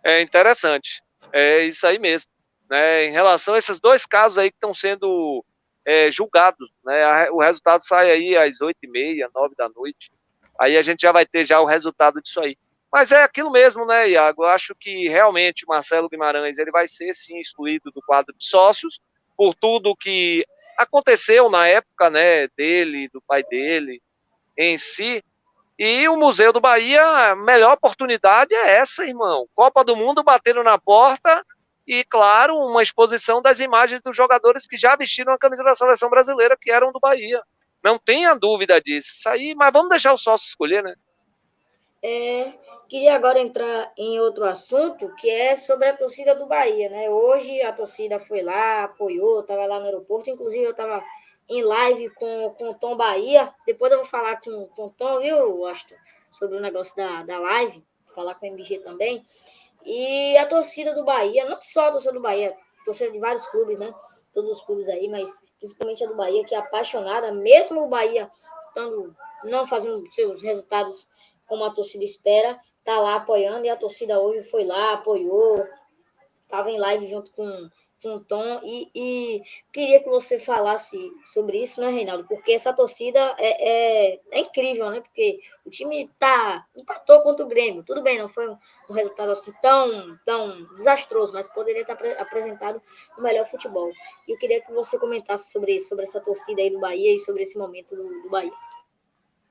É interessante. É isso aí mesmo. Né? Em relação a esses dois casos aí que estão sendo julgados, né? O resultado sai aí às 8h30, 9h. Aí a gente já vai ter já o resultado disso aí. Mas é aquilo mesmo, né, Iago? Eu acho que realmente o Marcelo Guimarães ele vai ser, sim, excluído do quadro de sócios por tudo que aconteceu na época, né, dele, do pai dele, em si. E o Museu do Bahia, a melhor oportunidade é essa, irmão. Copa do Mundo batendo na porta e, claro, uma exposição das imagens dos jogadores que já vestiram a camisa da seleção brasileira, que eram do Bahia. Não tenha dúvida disso. Isso aí, mas vamos deixar o sócio escolher, né? Queria agora entrar em outro assunto, que é sobre a torcida do Bahia, né? Hoje a torcida foi lá, apoiou, estava lá no aeroporto, inclusive eu estava em live com o Tom Bahia, depois eu vou falar com o Tom, viu, Washington, sobre o negócio da live, falar com o MG também, e a torcida do Bahia, não só a torcida do Bahia, torcida de vários clubes, né? Todos os clubes aí, mas principalmente a do Bahia, que é apaixonada, mesmo o Bahia não fazendo seus resultados como a torcida espera, tá lá apoiando, e a torcida hoje foi lá, apoiou, estava em live junto com o Tom, e queria que você falasse sobre isso, né, Reinaldo? Porque essa torcida é incrível, né? Porque o time empatou contra o Grêmio. Tudo bem, não foi um resultado assim tão desastroso, mas poderia ter apresentado o melhor futebol. E eu queria que você comentasse sobre isso, sobre essa torcida aí do Bahia e sobre esse momento do Bahia.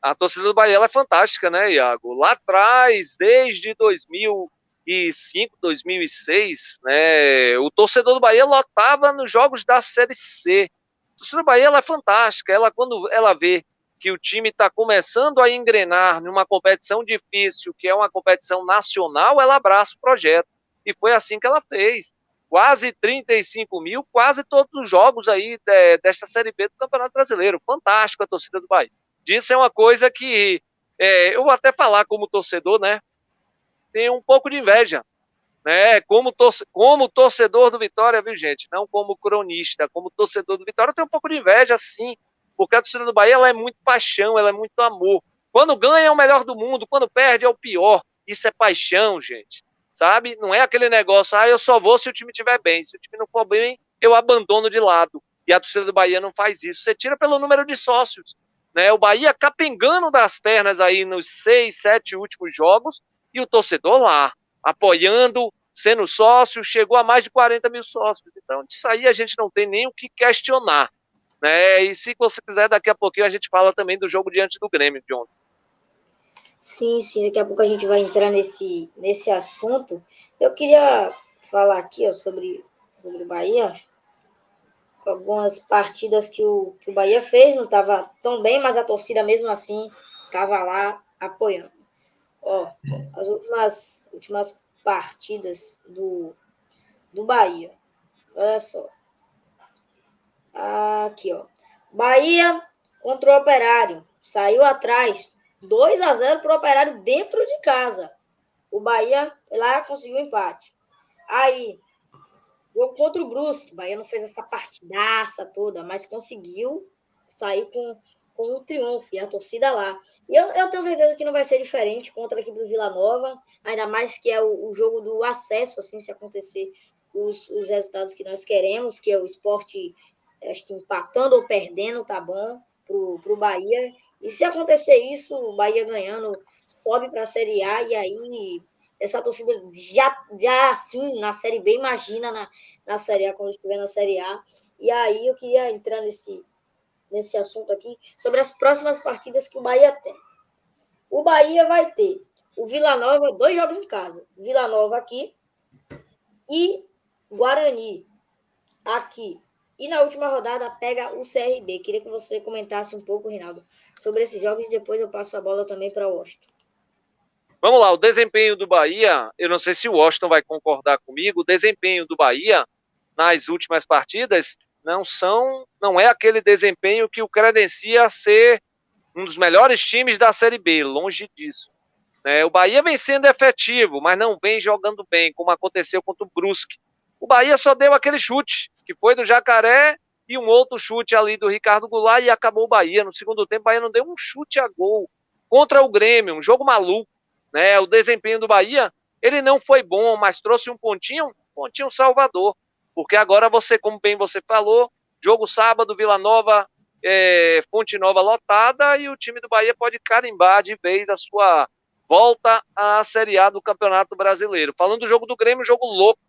A torcida do Bahia ela é fantástica, né, Iago? Lá atrás, desde 2005, 2006, né, o torcedor do Bahia lotava nos jogos da Série C. A torcida do Bahia ela é fantástica. Quando ela vê que o time está começando a engrenar numa competição difícil, que é uma competição nacional, ela abraça o projeto. E foi assim que ela fez. Quase 35 mil, quase todos os jogos aí desta Série B do Campeonato Brasileiro. Fantástico a torcida do Bahia. Disso é uma coisa que eu vou até falar como torcedor, né? Tenho um pouco de inveja, né? Como torcedor do Vitória, viu, gente? Não como cronista, como torcedor do Vitória, eu tenho um pouco de inveja, sim, porque a torcida do Bahia ela é muito paixão, ela é muito amor. Quando ganha é o melhor do mundo, quando perde é o pior. Isso é paixão, gente. Sabe? Não é aquele negócio, eu só vou se o time estiver bem. Se o time não for bem, eu abandono de lado. E a torcida do Bahia não faz isso. Você tira pelo número de sócios. Né? O Bahia capengando das pernas aí nos 6, 7 últimos jogos e o torcedor lá, apoiando, sendo sócio, chegou a mais de 40 mil sócios. Então, disso aí a gente não tem nem o que questionar. Né? E se você quiser, daqui a pouquinho a gente fala também do jogo diante do Grêmio de ontem. Sim, daqui a pouco a gente vai entrar nesse assunto. Eu queria falar aqui sobre o Bahia, algumas partidas que o Bahia fez, não estava tão bem, mas a torcida mesmo assim estava lá apoiando. As últimas partidas do Bahia. Olha só. Aqui, Bahia contra o Operário. Saiu atrás 2-0 para o Operário dentro de casa. O Bahia lá conseguiu empate. Aí, contra o Brusque, o Bahia não fez essa partidaça toda, mas conseguiu sair com um triunfo, e a torcida lá. E eu tenho certeza que não vai ser diferente contra a equipe do Vila Nova, ainda mais que é o jogo do acesso, assim, se acontecer os resultados que nós queremos, que é o Sport, acho que empatando ou perdendo, tá bom, pro Bahia. E se acontecer isso, o Bahia ganhando, sobe para a Série A, e aí essa torcida já assim, na Série B, imagina na Série A, quando estiver na Série A. E aí eu queria entrar nesse assunto aqui, sobre as próximas partidas que o Bahia tem. O Bahia vai ter o Vila Nova, 2 jogos em casa. Vila Nova aqui e Guarani aqui. E na última rodada pega o CRB. Queria que você comentasse um pouco, Reinaldo, sobre esses jogos e depois eu passo a bola também para o Washington. Vamos lá, o desempenho do Bahia, eu não sei se o Washington vai concordar comigo, o desempenho do Bahia nas últimas partidas não é aquele desempenho que o credencia ser um dos melhores times da Série B, longe disso. O Bahia vem sendo efetivo, mas não vem jogando bem, como aconteceu contra o Brusque. O Bahia só deu aquele chute, que foi do Jacaré, e um outro chute ali do Ricardo Goulart, e acabou o Bahia. No segundo tempo, o Bahia não deu um chute a gol contra o Grêmio, um jogo maluco. O desempenho do Bahia, ele não foi bom, mas trouxe um pontinho salvador. Porque agora como bem você falou, jogo sábado, Vila Nova, Fonte Nova lotada, e o time do Bahia pode carimbar de vez a sua volta à Série A do Campeonato Brasileiro. Falando do jogo do Grêmio, jogo louco.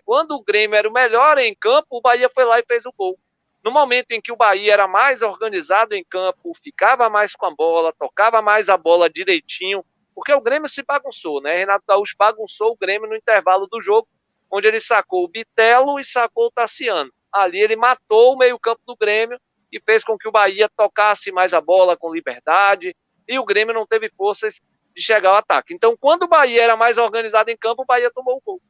Quando o Grêmio era o melhor em campo, o Bahia foi lá e fez o gol. No momento em que o Bahia era mais organizado em campo, ficava mais com a bola, tocava mais a bola direitinho, porque o Grêmio se bagunçou, Renato Gaúcho bagunçou o Grêmio no intervalo do jogo, onde ele sacou o Bitelo e sacou o Tassiano. Ali ele matou o meio-campo do Grêmio e fez com que o Bahia tocasse mais a bola com liberdade, e o Grêmio não teve forças de chegar ao ataque. Então, quando o Bahia era mais organizado em campo, o Bahia tomou o gol.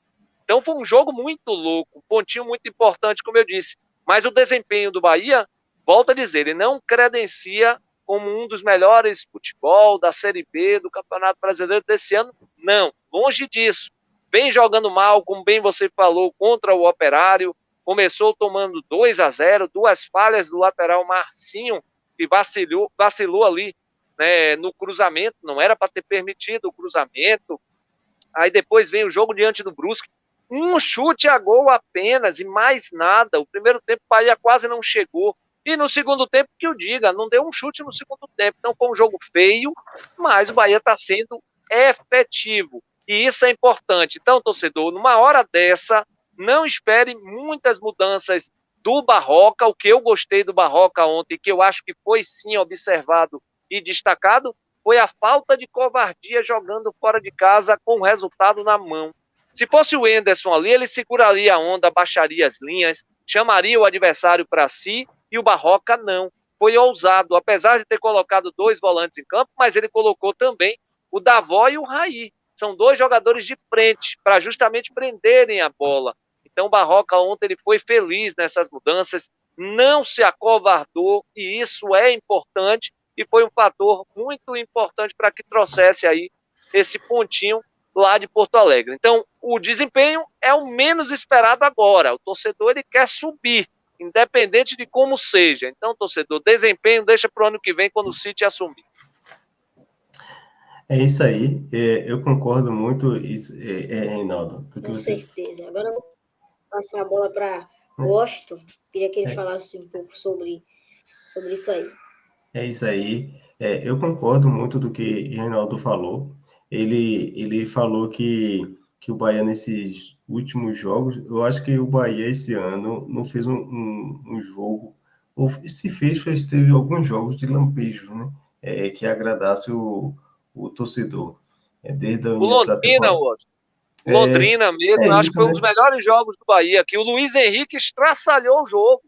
Então, foi um jogo muito louco, um pontinho muito importante, como eu disse. Mas o desempenho do Bahia, volto a dizer, ele não credencia como um dos melhores futebol da Série B do Campeonato Brasileiro desse ano. Não, longe disso. Vem jogando mal, como bem você falou, contra o Operário. Começou tomando 2-0, 2 falhas do lateral Marcinho, que vacilou ali, né, no cruzamento. Não era para ter permitido o cruzamento. Aí depois vem o jogo diante do Brusque. Um chute a gol apenas e mais nada. O primeiro tempo o Bahia quase não chegou. E no segundo tempo, que eu diga, não deu um chute no segundo tempo. Então foi um jogo feio, mas o Bahia está sendo efetivo. E isso é importante. Então, torcedor, numa hora dessa, não espere muitas mudanças do Barroca. O que eu gostei do Barroca ontem, que eu acho que foi sim observado e destacado, foi a falta de covardia jogando fora de casa com o resultado na mão. Se fosse o Henderson ali, ele seguraria a onda, baixaria as linhas, chamaria o adversário para si, e o Barroca não. Foi ousado, apesar de ter colocado 2 volantes em campo, mas ele colocou também o Davó e o Raí. São 2 jogadores de frente, para justamente prenderem a bola. Então o Barroca ontem ele foi feliz nessas mudanças, não se acovardou, e isso é importante, e foi um fator muito importante para que trouxesse aí esse pontinho lá de Porto Alegre. Então, o desempenho é o menos esperado agora. O torcedor ele quer subir, independente de como seja. Então, torcedor, desempenho deixa para o ano que vem, quando o City assumir. É isso aí. Eu concordo muito, Reinaldo. Com certeza. Agora eu vou passar a bola para Washington. Queria que ele falasse um pouco sobre isso aí. É isso aí. Eu concordo muito do que Reinaldo falou. Ele falou que o Bahia, nesses últimos jogos, eu acho que o Bahia esse ano não fez um jogo, ou se fez, teve alguns jogos de lampejo, né? Que agradasse o torcedor. Desde o O início da Londrina, temporada. Washington. Londrina mesmo, acho que foi um dos melhores jogos do Bahia, que o Luiz Henrique estraçalhou o jogo.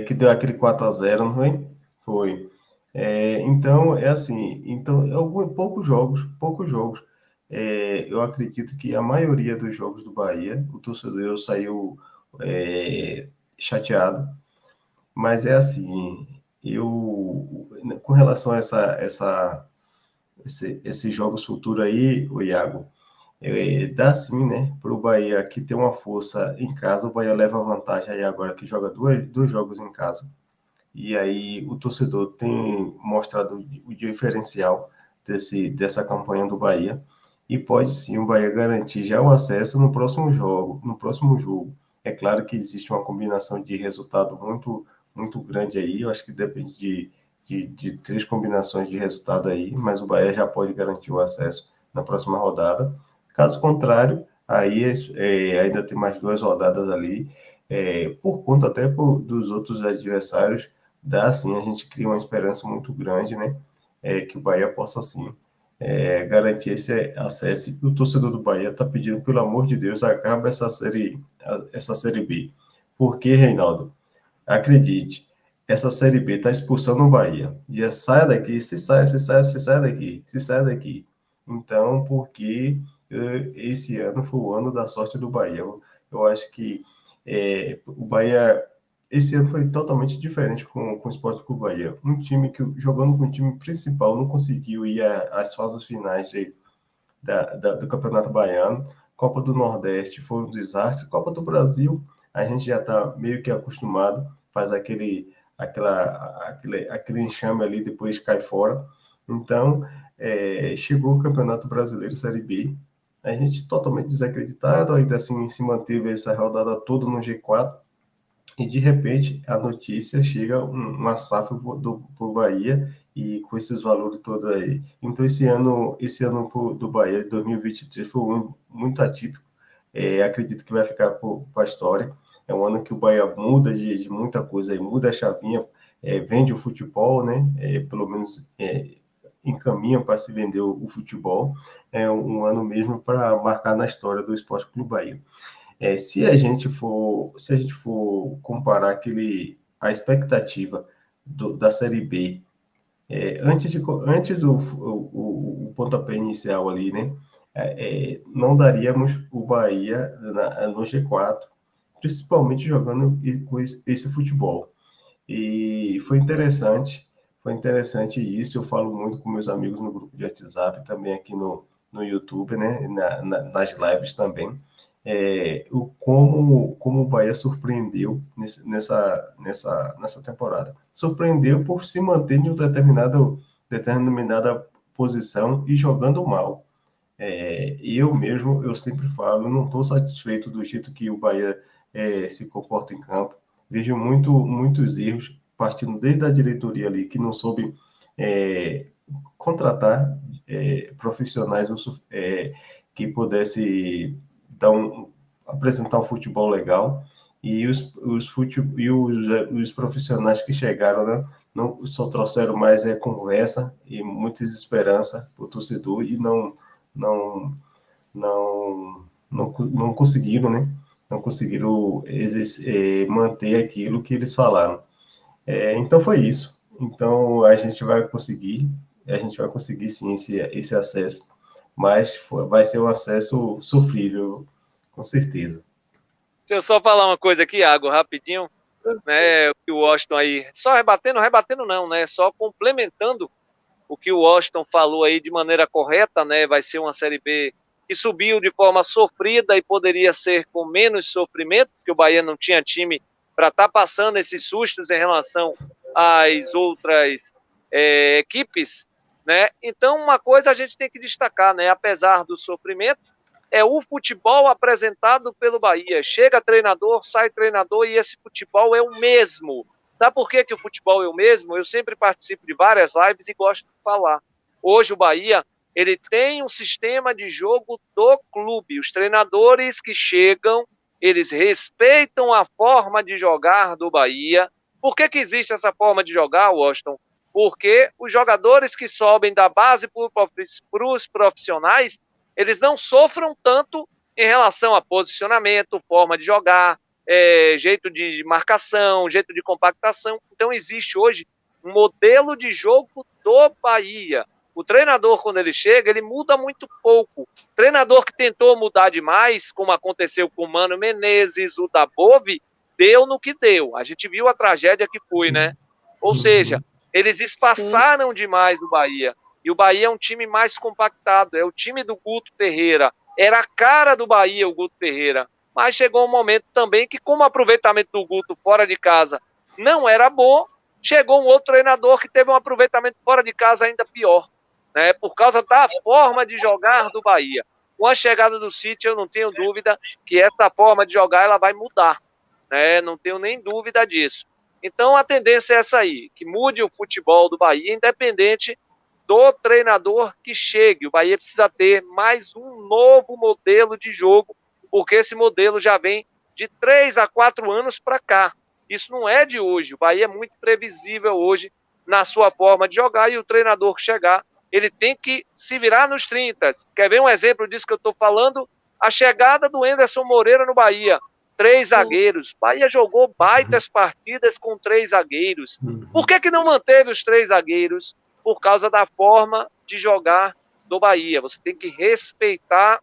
Que deu aquele 4-0, não foi? Foi. Então, é assim, poucos jogos. Eu acredito que a maioria dos jogos do Bahia, o torcedor saiu chateado, mas é assim, com relação a esses jogos futuros aí, o Iago, dá sim, né, para o Bahia que tem uma força em casa, o Bahia leva vantagem aí agora que joga dois jogos em casa. E aí o torcedor tem mostrado o diferencial dessa campanha do Bahia. E pode sim o Bahia garantir já o acesso no próximo jogo. É claro que existe uma combinação de resultado muito, muito grande aí. Eu acho que depende de 3 combinações de resultado aí, mas o Bahia já pode garantir o acesso na próxima rodada. Caso contrário, aí ainda tem mais 2 rodadas ali, por conta até dos outros adversários. Dá sim, a gente cria uma esperança muito grande, né? Que o Bahia possa sim garantir esse acesso. E o torcedor do Bahia está pedindo, pelo amor de Deus, acabe essa série B. Porque, Reinaldo, acredite, essa série B está expulsando o Bahia. E saia daqui, se sai daqui. Então, porque esse ano foi o ano da sorte do Bahia. Eu acho que o Bahia esse ano foi totalmente diferente com o Sport Clube Bahia. Um time que, jogando com o time principal, não conseguiu ir às fases finais do Campeonato Baiano. Copa do Nordeste foi um desastre. Copa do Brasil, a gente já está meio que acostumado, faz aquele enxame ali, depois cai fora. Então, chegou o Campeonato Brasileiro Série B, a gente totalmente desacreditado, ainda assim se manteve essa rodada toda no G4, e de repente a notícia chega uma SAF para o Bahia, e com esses valores todos aí. Então esse ano do Bahia de 2023 foi muito atípico. Acredito que vai ficar para a história. É um ano que o Bahia muda de muita coisa, aí muda a chavinha, vende o futebol, né? Pelo menos encaminha para se vender o futebol. É um ano mesmo para marcar na história do Esporte Clube Bahia. Se a gente for comparar a expectativa da Série B Antes do o pontapé inicial ali, né? Não daríamos o Bahia no G4, principalmente jogando com esse futebol. E foi interessante isso. Eu falo muito com meus amigos no grupo de WhatsApp, também aqui no YouTube, né? Nas lives também. Como o Bahia surpreendeu nessa temporada. Surpreendeu por se manter em uma determinada posição e jogando mal. Eu sempre falo, não estou satisfeito do jeito que o Bahia se comporta em campo. Vejo muitos erros, partindo desde a diretoria ali, que não soube contratar profissionais que pudesse apresentar um futebol legal, e os profissionais que chegaram, né, não só trouxeram mais conversa e muita desesperança para o torcedor, e não conseguiram, né? Não conseguiram manter aquilo que eles falaram. Então foi isso. Então a gente vai conseguir sim esse acesso, mas vai ser um acesso sofrível, com certeza. Deixa eu só falar uma coisa aqui, Iago, rapidinho, né? O que o Washington aí, só rebatendo não, né? Só complementando o que o Washington falou aí de maneira correta, né? Vai ser uma Série B que subiu de forma sofrida e poderia ser com menos sofrimento, porque o Bahia não tinha time para estar passando esses sustos em relação às outras equipes, né? Então, uma coisa a gente tem que destacar, né? Apesar do sofrimento, é o futebol apresentado pelo Bahia. Chega treinador, sai treinador e esse futebol é o mesmo. Sabe por que o futebol é o mesmo? Eu sempre participo de várias lives e gosto de falar. Hoje o Bahia, ele tem um sistema de jogo do clube. Os treinadores que chegam, eles respeitam a forma de jogar do Bahia. Por que existe essa forma de jogar, Washington? Porque os jogadores que sobem da base para os profissionais, eles não sofram tanto em relação a posicionamento, forma de jogar, jeito de marcação, jeito de compactação. Então existe hoje um modelo de jogo do Bahia. O treinador, quando ele chega, ele muda muito pouco. O treinador que tentou mudar demais, como aconteceu com o Mano Menezes, o Dabove, deu no que deu. A gente viu a tragédia que foi, né? Ou seja, eles espaçaram demais o Bahia. E o Bahia é um time mais compactado. É o time do Guto Ferreira. Era a cara do Bahia, o Guto Ferreira. Mas chegou um momento também que, como o aproveitamento do Guto fora de casa não era bom, chegou um outro treinador que teve um aproveitamento fora de casa ainda pior, né? Por causa da forma de jogar do Bahia. Com a chegada do City, eu não tenho dúvida que essa forma de jogar ela vai mudar, né? Não tenho nem dúvida disso. Então a tendência é essa aí, que mude o futebol do Bahia, independente do treinador que chegue. O Bahia precisa ter mais um novo modelo de jogo, porque esse modelo já vem de 3 a 4 anos para cá. Isso não é de hoje. O Bahia é muito previsível hoje na sua forma de jogar, e o treinador que chegar, ele tem que se virar nos 30. Quer ver um exemplo disso que eu estou falando? A chegada do Anderson Moreira no Bahia. 3 zagueiros. Bahia jogou baitas partidas com 3 zagueiros. Por que não manteve os 3 zagueiros? Por causa da forma de jogar do Bahia. Você tem que respeitar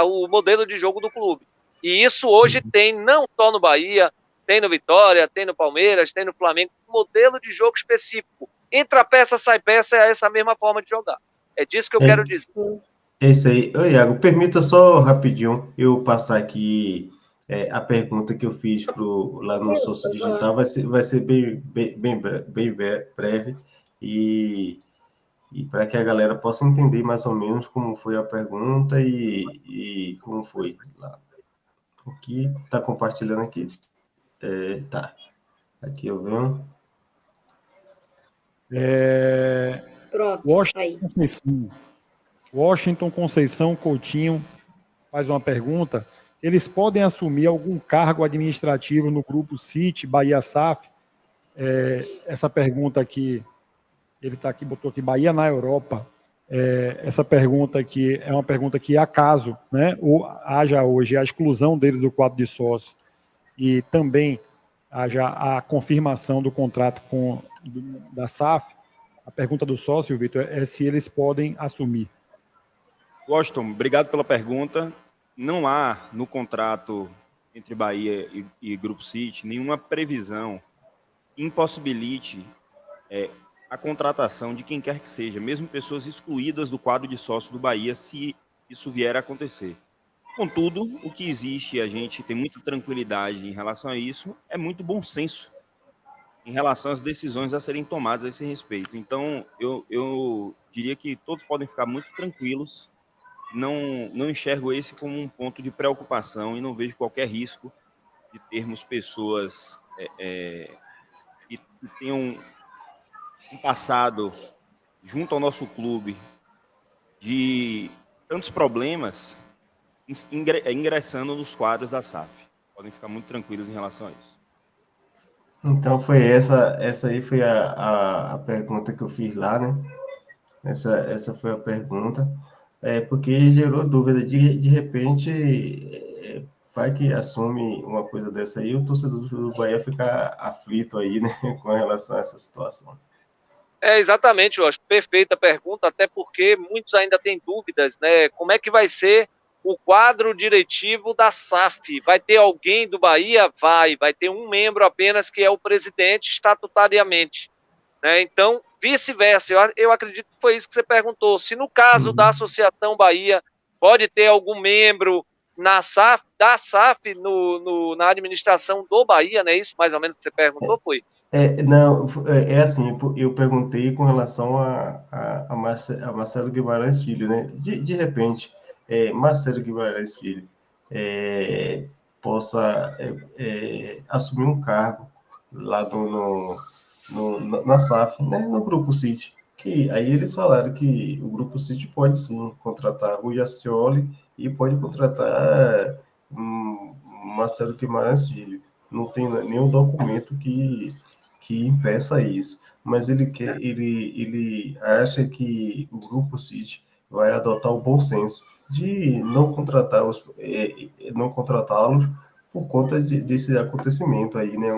o modelo de jogo do clube. E isso hoje tem não só no Bahia, tem no Vitória, tem no Palmeiras, tem no Flamengo, um modelo de jogo específico. Entra peça, sai peça, é essa mesma forma de jogar. É disso que eu quero dizer. É isso aí. Ô, Iago, permita só rapidinho eu passar aqui a pergunta que eu fiz lá no Sócio Digital. Vai ser bem breve, e para que a galera possa entender mais ou menos como foi a pergunta e como foi lá. Aqui, está compartilhando aqui? Tá. Aqui eu venho. Pronto. Washington Conceição Coutinho faz uma pergunta. Eles podem assumir algum cargo administrativo no grupo City, Bahia SAF? Essa pergunta aqui, ele está aqui, botou aqui, Bahia na Europa. Essa pergunta aqui é uma pergunta que, acaso, né, haja hoje a exclusão dele do quadro de sócio e também haja a confirmação do contrato da SAF, A pergunta do sócio, Vitor, é se eles podem assumir. Washington, obrigado pela pergunta. Não há no contrato entre Bahia e Grupo City nenhuma previsão que impossibilite a contratação de quem quer que seja, mesmo pessoas excluídas do quadro de sócio do Bahia, se isso vier a acontecer. Contudo, o que existe, a gente tem muita tranquilidade em relação a isso, é muito bom senso em relação às decisões a serem tomadas a esse respeito. Então, eu diria que todos podem ficar muito tranquilos. Não enxergo esse como um ponto de preocupação e não vejo qualquer risco de termos pessoas que tenham um passado junto ao nosso clube de tantos problemas ingressando nos quadros da SAF. Podem ficar muito tranquilos em relação a isso. Então foi essa aí foi a pergunta que eu fiz lá, né? Essa foi a pergunta. Porque gerou dúvida. De repente, vai que assume uma coisa dessa aí, o torcedor do Bahia fica aflito aí, né? Com relação a essa situação. Exatamente, eu acho perfeita pergunta, até porque muitos ainda têm dúvidas, né? Como é que vai ser o quadro diretivo da SAF? Vai ter alguém do Bahia? Vai ter um membro apenas que é o presidente estatutariamente, né? Então, vice-versa, eu acredito que foi isso que você perguntou. Se no caso da Associação Bahia pode ter algum membro da SAF na administração do Bahia, né? Isso mais ou menos que você perguntou, foi? Não, assim, eu perguntei com relação a Marcelo Guimarães Filho, né? De repente, Marcelo Guimarães Filho possa assumir um cargo lá na SAF, né? No Grupo City, que aí eles falaram que o Grupo City pode sim contratar Rui Ascioli e pode contratar Marcelo Guimarães Filho. Não tem nenhum documento que impeça isso, mas ele acha que o Grupo City vai adotar o bom senso de não contratá-los por conta desse acontecimento aí, né?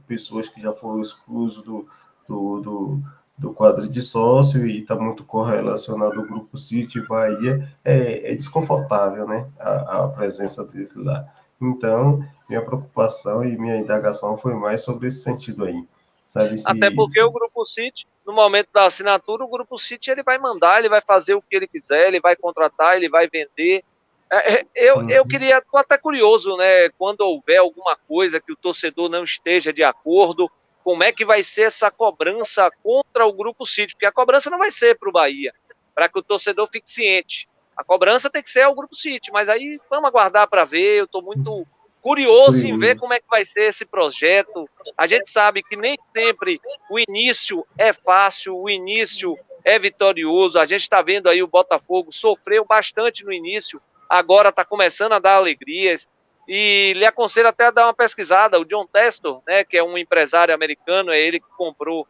Pessoas que já foram exclusos do quadro de sócio e está muito correlacionado ao Grupo City e Bahia, é desconfortável, né? A presença deles lá. Então, minha preocupação e minha indagação foi mais sobre esse sentido aí. Sabe, Até porque o Grupo City, no momento da assinatura, o Grupo City ele vai mandar, ele vai fazer o que ele quiser, ele vai contratar, ele vai vender. Eu queria, estou até curioso, né? Quando houver alguma coisa que o torcedor não esteja de acordo, como é que vai ser essa cobrança contra o Grupo City? Porque a cobrança não vai ser para o Bahia, para que o torcedor fique ciente. A cobrança tem que ser ao Grupo City, mas aí vamos aguardar para ver. Eu estou muito curioso em ver como é que vai ser esse projeto. A gente sabe que nem sempre o início é fácil, o início é vitorioso. A gente está vendo aí o Botafogo sofreu bastante no início, agora está começando a dar alegrias. E lhe aconselho até a dar uma pesquisada. O John Testor, né, que é um empresário americano, é ele que comprou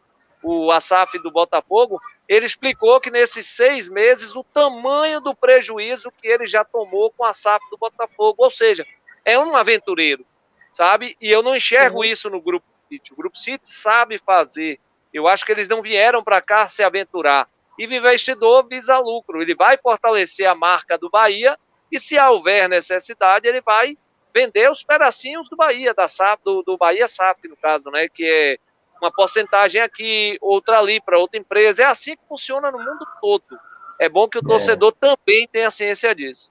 a SAF do Botafogo, ele explicou que nesses 6 meses o tamanho do prejuízo que ele já tomou com a SAF do Botafogo, ou seja, é um aventureiro, sabe? E eu não enxergo isso no Grupo City. O Grupo City sabe fazer. Eu acho que eles não vieram para cá se aventurar. E o investidor visa lucro. Ele vai fortalecer a marca do Bahia e, se houver necessidade, ele vai vender os pedacinhos do Bahia, da SAF, do Bahia SAF, no caso, né? Que é uma porcentagem aqui, outra ali para outra empresa. É assim que funciona no mundo todo. É bom que o torcedor também tenha ciência disso.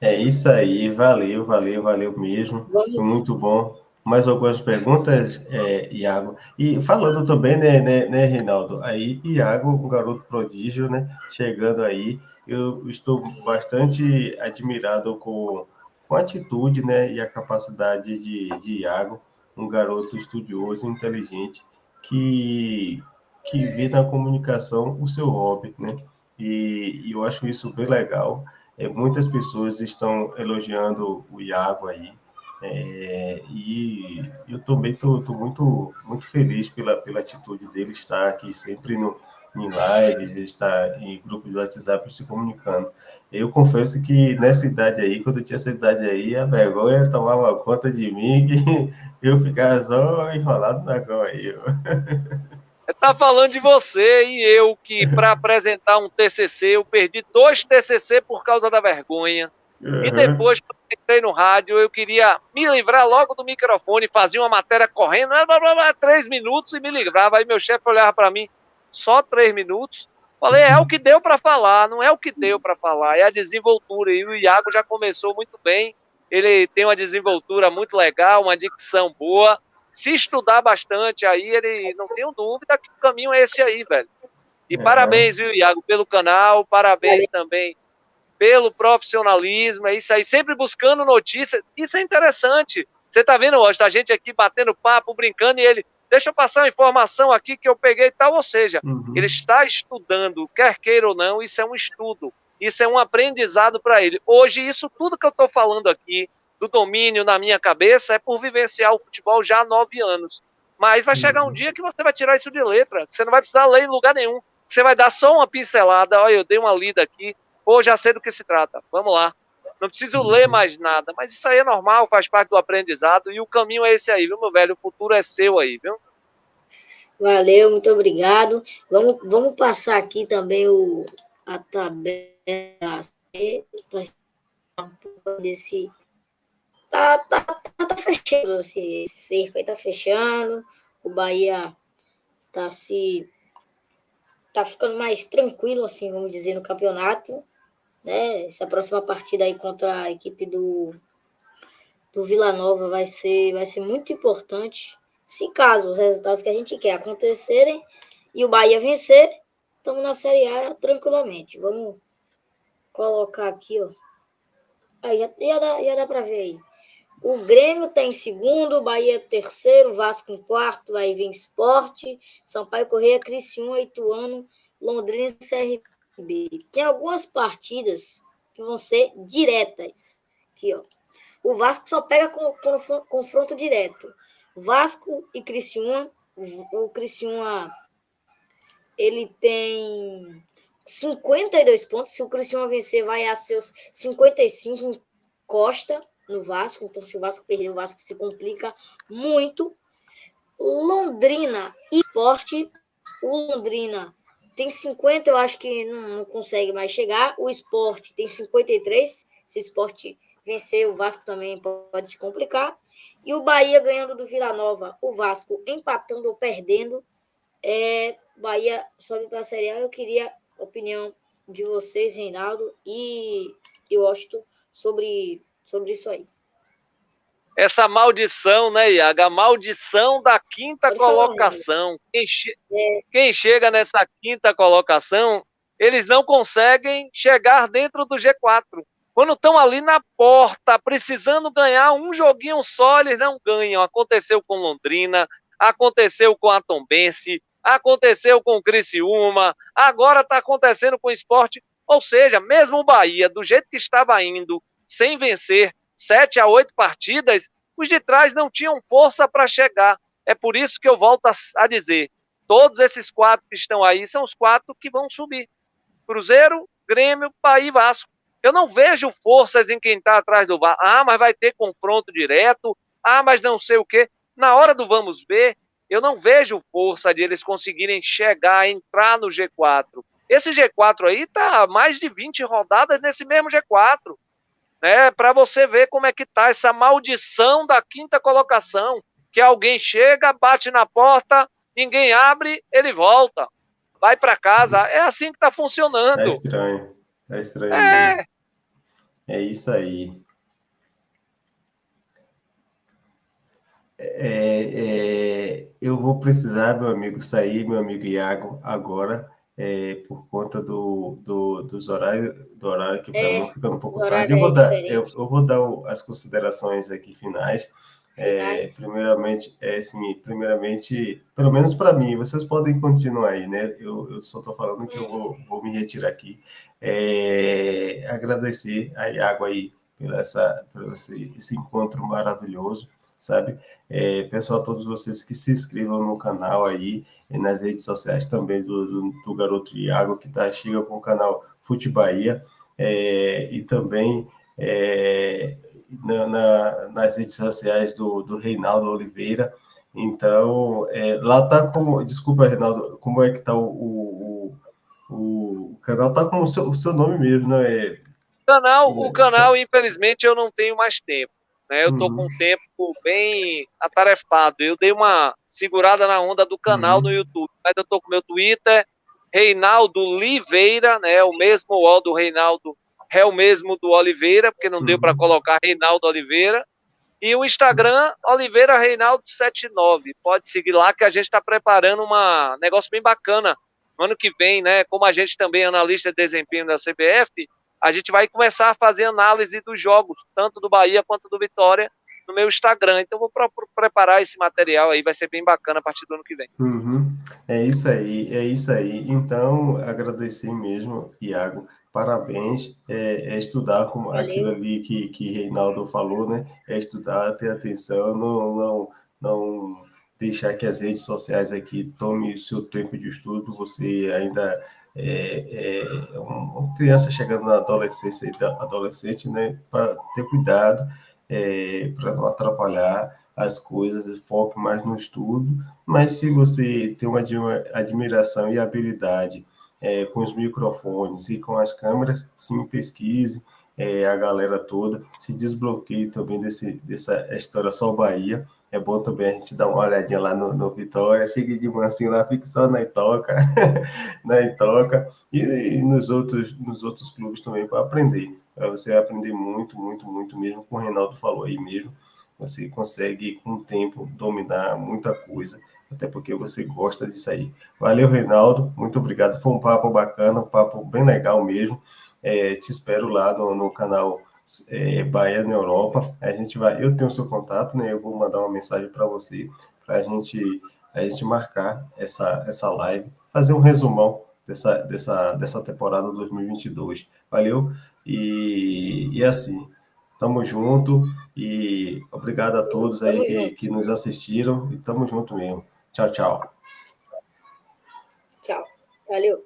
É isso aí, valeu mesmo. Foi muito bom. Mais algumas perguntas, Iago? E falando também, né, Reinaldo? Aí, Iago, um garoto prodígio, né? Chegando aí, eu estou bastante admirado com a atitude, né? E a capacidade de Iago, um garoto estudioso, inteligente, que vê na comunicação o seu hobby, né? E eu acho isso bem legal. Muitas pessoas estão elogiando o Iago aí, e eu também estou muito, muito feliz pela atitude dele estar aqui sempre em lives, estar em grupos de WhatsApp se comunicando. Eu confesso que nessa idade aí, quando eu tinha essa idade aí, a vergonha tomava conta de mim, que eu ficava só enrolado na cama aí. Tá falando de você e eu que, para apresentar um TCC, eu perdi 2 TCC por causa da vergonha. E depois, quando eu entrei no rádio, eu queria me livrar logo do microfone, fazia uma matéria correndo, 3 minutos e me livrava. Aí meu chefe olhava para mim, só 3 minutos? Falei, é o que deu para falar, não é o que deu para falar, é a desenvoltura. E o Iago já começou muito bem, ele tem uma desenvoltura muito legal, uma dicção boa. Se estudar bastante aí, ele não tenho dúvida que o caminho é esse aí, velho. E parabéns, viu, Iago, pelo canal, parabéns também pelo profissionalismo, é isso aí, sempre buscando notícias. Isso é interessante. Você tá vendo, Washington, a gente aqui batendo papo, brincando, e ele, deixa eu passar uma informação aqui que eu peguei e tal, ou seja, ele está estudando, quer queira ou não, isso é um estudo, isso é um aprendizado para ele. Hoje, isso tudo que eu estou falando aqui, do domínio na minha cabeça, é por vivenciar o futebol já há 9 anos. Mas vai chegar um dia que você vai tirar isso de letra, que você não vai precisar ler em lugar nenhum, você vai dar só uma pincelada, olha, eu dei uma lida aqui, pô, já sei do que se trata, vamos lá. Não preciso ler mais nada, mas isso aí é normal, faz parte do aprendizado, e o caminho é esse aí, viu, meu velho? O futuro é seu aí, viu? Valeu, muito obrigado. Vamos passar aqui também a tabela para um pouco desse. Tá fechando, esse cerco aí tá fechando. O Bahia tá ficando mais tranquilo, assim, vamos dizer, no campeonato, né? Essa próxima partida aí contra a equipe do Vila Nova vai ser muito importante. Se caso os resultados que a gente quer acontecerem e o Bahia vencer, estamos na Série A tranquilamente. Vamos colocar aqui, ó. Aí já dá para ver aí. O Grêmio está em segundo, o Bahia terceiro, Vasco em quarto, aí vem Sport, Sampaio Corrêa, Criciúma, Ituano, Londrina e CRB. Tem algumas partidas que vão ser diretas. Aqui, ó. O Vasco só pega confronto direto. Vasco e Criciúma. O Criciúma, ele tem 52 pontos. Se o Criciúma vencer, vai a seus 55, encosta no Vasco. Então, se o Vasco perder, o Vasco se complica muito. Londrina e Sport. O Londrina tem 50, eu acho que não consegue mais chegar. O Sport tem 53. Se o Sport vencer, o Vasco também pode se complicar. E o Bahia ganhando do Vila Nova, o Vasco empatando ou perdendo, Bahia sobe para a Série A. Eu queria a opinião de vocês, Reinaldo e Washington, sobre isso aí. Essa maldição, né, Iago? A maldição da quinta colocação. Quem chega nessa quinta colocação, eles não conseguem chegar dentro do G4. Quando estão ali na porta, precisando ganhar um joguinho só, eles não ganham. Aconteceu com Londrina, aconteceu com a Tombense, aconteceu com o Criciúma, agora está acontecendo com o Sport. Ou seja, mesmo o Bahia, do jeito que estava indo, sem vencer 7 a 8 partidas, os de trás não tinham força para chegar. É por isso que eu volto a dizer, todos esses 4 que estão aí são os 4 que vão subir. Cruzeiro, Grêmio, Bahia e Vasco. Eu não vejo forças em quem está atrás do Vasco. Ah, mas vai ter confronto direto. Ah, mas não sei o quê. Na hora do vamos ver, eu não vejo força de eles conseguirem chegar, entrar no G4. Esse G4 aí tá mais de 20 rodadas nesse mesmo G4. Né? Para você ver como é que tá essa maldição da quinta colocação. Que alguém chega, bate na porta, ninguém abre, ele volta. Vai para casa. É assim que tá funcionando. É estranho. É estranho mesmo. É isso aí. Eu vou precisar, meu amigo, sair, meu amigo Iago, agora, por conta dos horários, do horário que para mim fica um pouco tarde. Eu vou dar as considerações aqui finais. Primeiramente, pelo menos para mim, vocês podem continuar aí, né? Eu só estou falando que eu vou me retirar aqui. Agradecer a Iago aí por esse encontro maravilhoso, sabe? Pessoal, todos vocês que se inscrevam no canal aí, nas redes sociais também do garoto Iago, que chega com o canal Fute Bahia, e também nas redes sociais do Reinaldo Oliveira, Então, lá tá como... Desculpa, Reinaldo, como é que tá o canal? Tá com o seu nome mesmo, né? O canal, infelizmente, eu não tenho mais tempo. Né? Eu tô com um tempo bem atarefado. Eu dei uma segurada na onda do canal no YouTube. Mas eu tô com meu Twitter, Reinaldo Oliveira, né? O mesmo O do Reinaldo é o mesmo do Oliveira, porque não deu para colocar Reinaldo Oliveira. E o Instagram, Oliveira Reinaldo 79. Pode seguir lá que a gente está preparando um negócio bem bacana. No ano que vem, né? Como a gente também é analista de desempenho da CBF, a gente vai começar a fazer análise dos jogos, tanto do Bahia quanto do Vitória, no meu Instagram. Então, vou preparar esse material aí, vai ser bem bacana a partir do ano que vem. É isso aí, é isso aí. Então, agradecer mesmo, Iago. Parabéns. Estudar como aquilo ali que Reinaldo falou, né? É estudar, ter atenção, não deixar que as redes sociais aqui tomem o seu tempo de estudo. Você ainda é uma criança chegando na adolescência, adolescente, né? Para ter cuidado, para não atrapalhar as coisas, foque mais no estudo. Mas se você tem uma admiração e habilidade com os microfones e com as câmeras, sim, pesquise a galera toda, se desbloqueie também dessa história só Bahia. É bom também a gente dar uma olhadinha lá no Vitória, chegue de mansinho lá, fique só na Itoca, na Itoca, e nos outros clubes também para aprender. Você vai aprender muito, muito, muito mesmo, como o Reinaldo falou aí mesmo. Você consegue, com o tempo, dominar muita coisa, até porque você gosta disso aí. Valeu, Reinaldo, muito obrigado. Foi um papo bacana, um papo bem legal mesmo. Te espero lá no canal Bahia na Europa. Eu tenho o seu contato, né? Eu vou mandar uma mensagem para você, para a gente marcar essa live, fazer um resumão dessa temporada 2022. Valeu? E assim, tamo junto e obrigado a todos aí que nos assistiram e tamo junto mesmo. Tchau, tchau. Tchau. Valeu.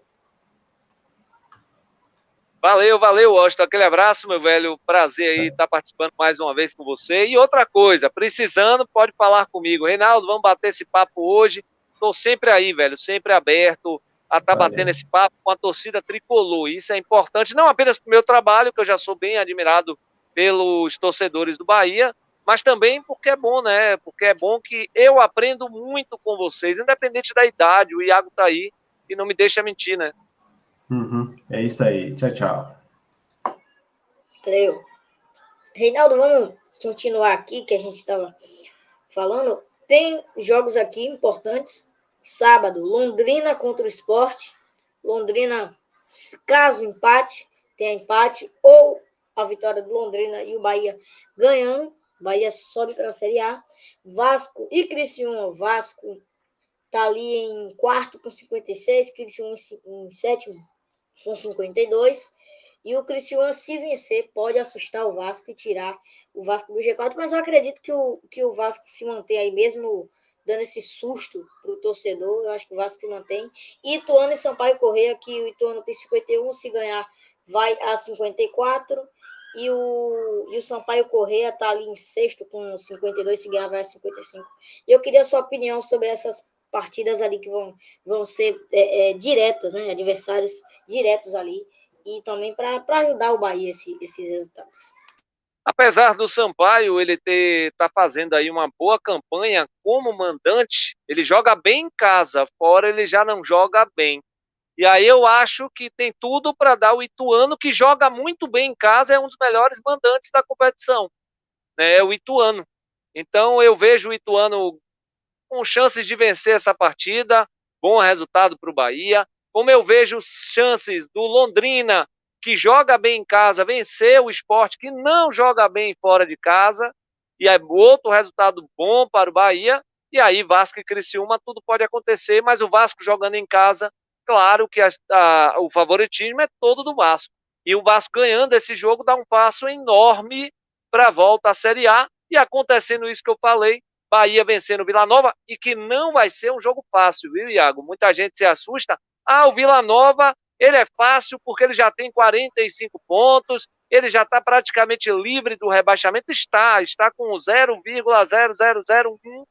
Valeu, Washington. Aquele abraço, meu velho. Prazer aí estar participando mais uma vez com você. E outra coisa, precisando, pode falar comigo. Reinaldo, vamos bater esse papo hoje. Estou sempre aí, velho, sempre aberto a estar batendo esse papo com a torcida tricolor. Isso é importante, não apenas para o meu trabalho, que eu já sou bem admirado pelos torcedores do Bahia, mas também porque é bom, né? Porque é bom que eu aprendo muito com vocês, independente da idade. O Iago tá aí e não me deixa mentir, né? É isso aí. Tchau, tchau. Valeu. Reinaldo, vamos continuar aqui, que a gente estava falando. Tem jogos aqui importantes. Sábado, Londrina contra o Sport. Londrina, caso empate, tenha empate, ou a vitória do Londrina e o Bahia ganhando. Bahia sobe para a Série A. Vasco e Criciúma. Vasco está ali em quarto com 56, Criciúma em sétimo com 52. E o Criciúma, se vencer, pode assustar o Vasco e tirar o Vasco do G4. Mas eu acredito que o Vasco se mantém aí, mesmo dando esse susto para o torcedor. Eu acho que o Vasco se mantém. Ituano e Sampaio Corrêa, que o Ituano tem 51, se ganhar, vai a 54. E o Sampaio Corrêa está ali em sexto com 52, se ganhar, vai a 55. E eu queria a sua opinião sobre essas partidas ali que vão ser diretas, né? Adversários diretos ali. E também para ajudar o Bahia esses resultados. Apesar do Sampaio ele tá fazendo aí uma boa campanha como mandante, ele joga bem em casa, fora ele já não joga bem. E aí eu acho que tem tudo para dar o Ituano, que joga muito bem em casa, é um dos melhores mandantes da competição, né? O Ituano. Então eu vejo o Ituano com chances de vencer essa partida, bom resultado para o Bahia. Como eu vejo chances do Londrina, que joga bem em casa, vencer o Sport, que não joga bem fora de casa, e é outro resultado bom para o Bahia. E aí, Vasco e Criciúma, tudo pode acontecer, mas o Vasco jogando em casa, claro que o favoritismo é todo do Vasco. E o Vasco ganhando esse jogo dá um passo enorme para a volta à Série A, e acontecendo isso que eu falei, Bahia vencendo o Vila Nova, e que não vai ser um jogo fácil, viu, Iago? Muita gente se assusta. O Vila Nova, ele é fácil porque ele já tem 45 pontos, ele já está praticamente livre do rebaixamento, está com 0,0001%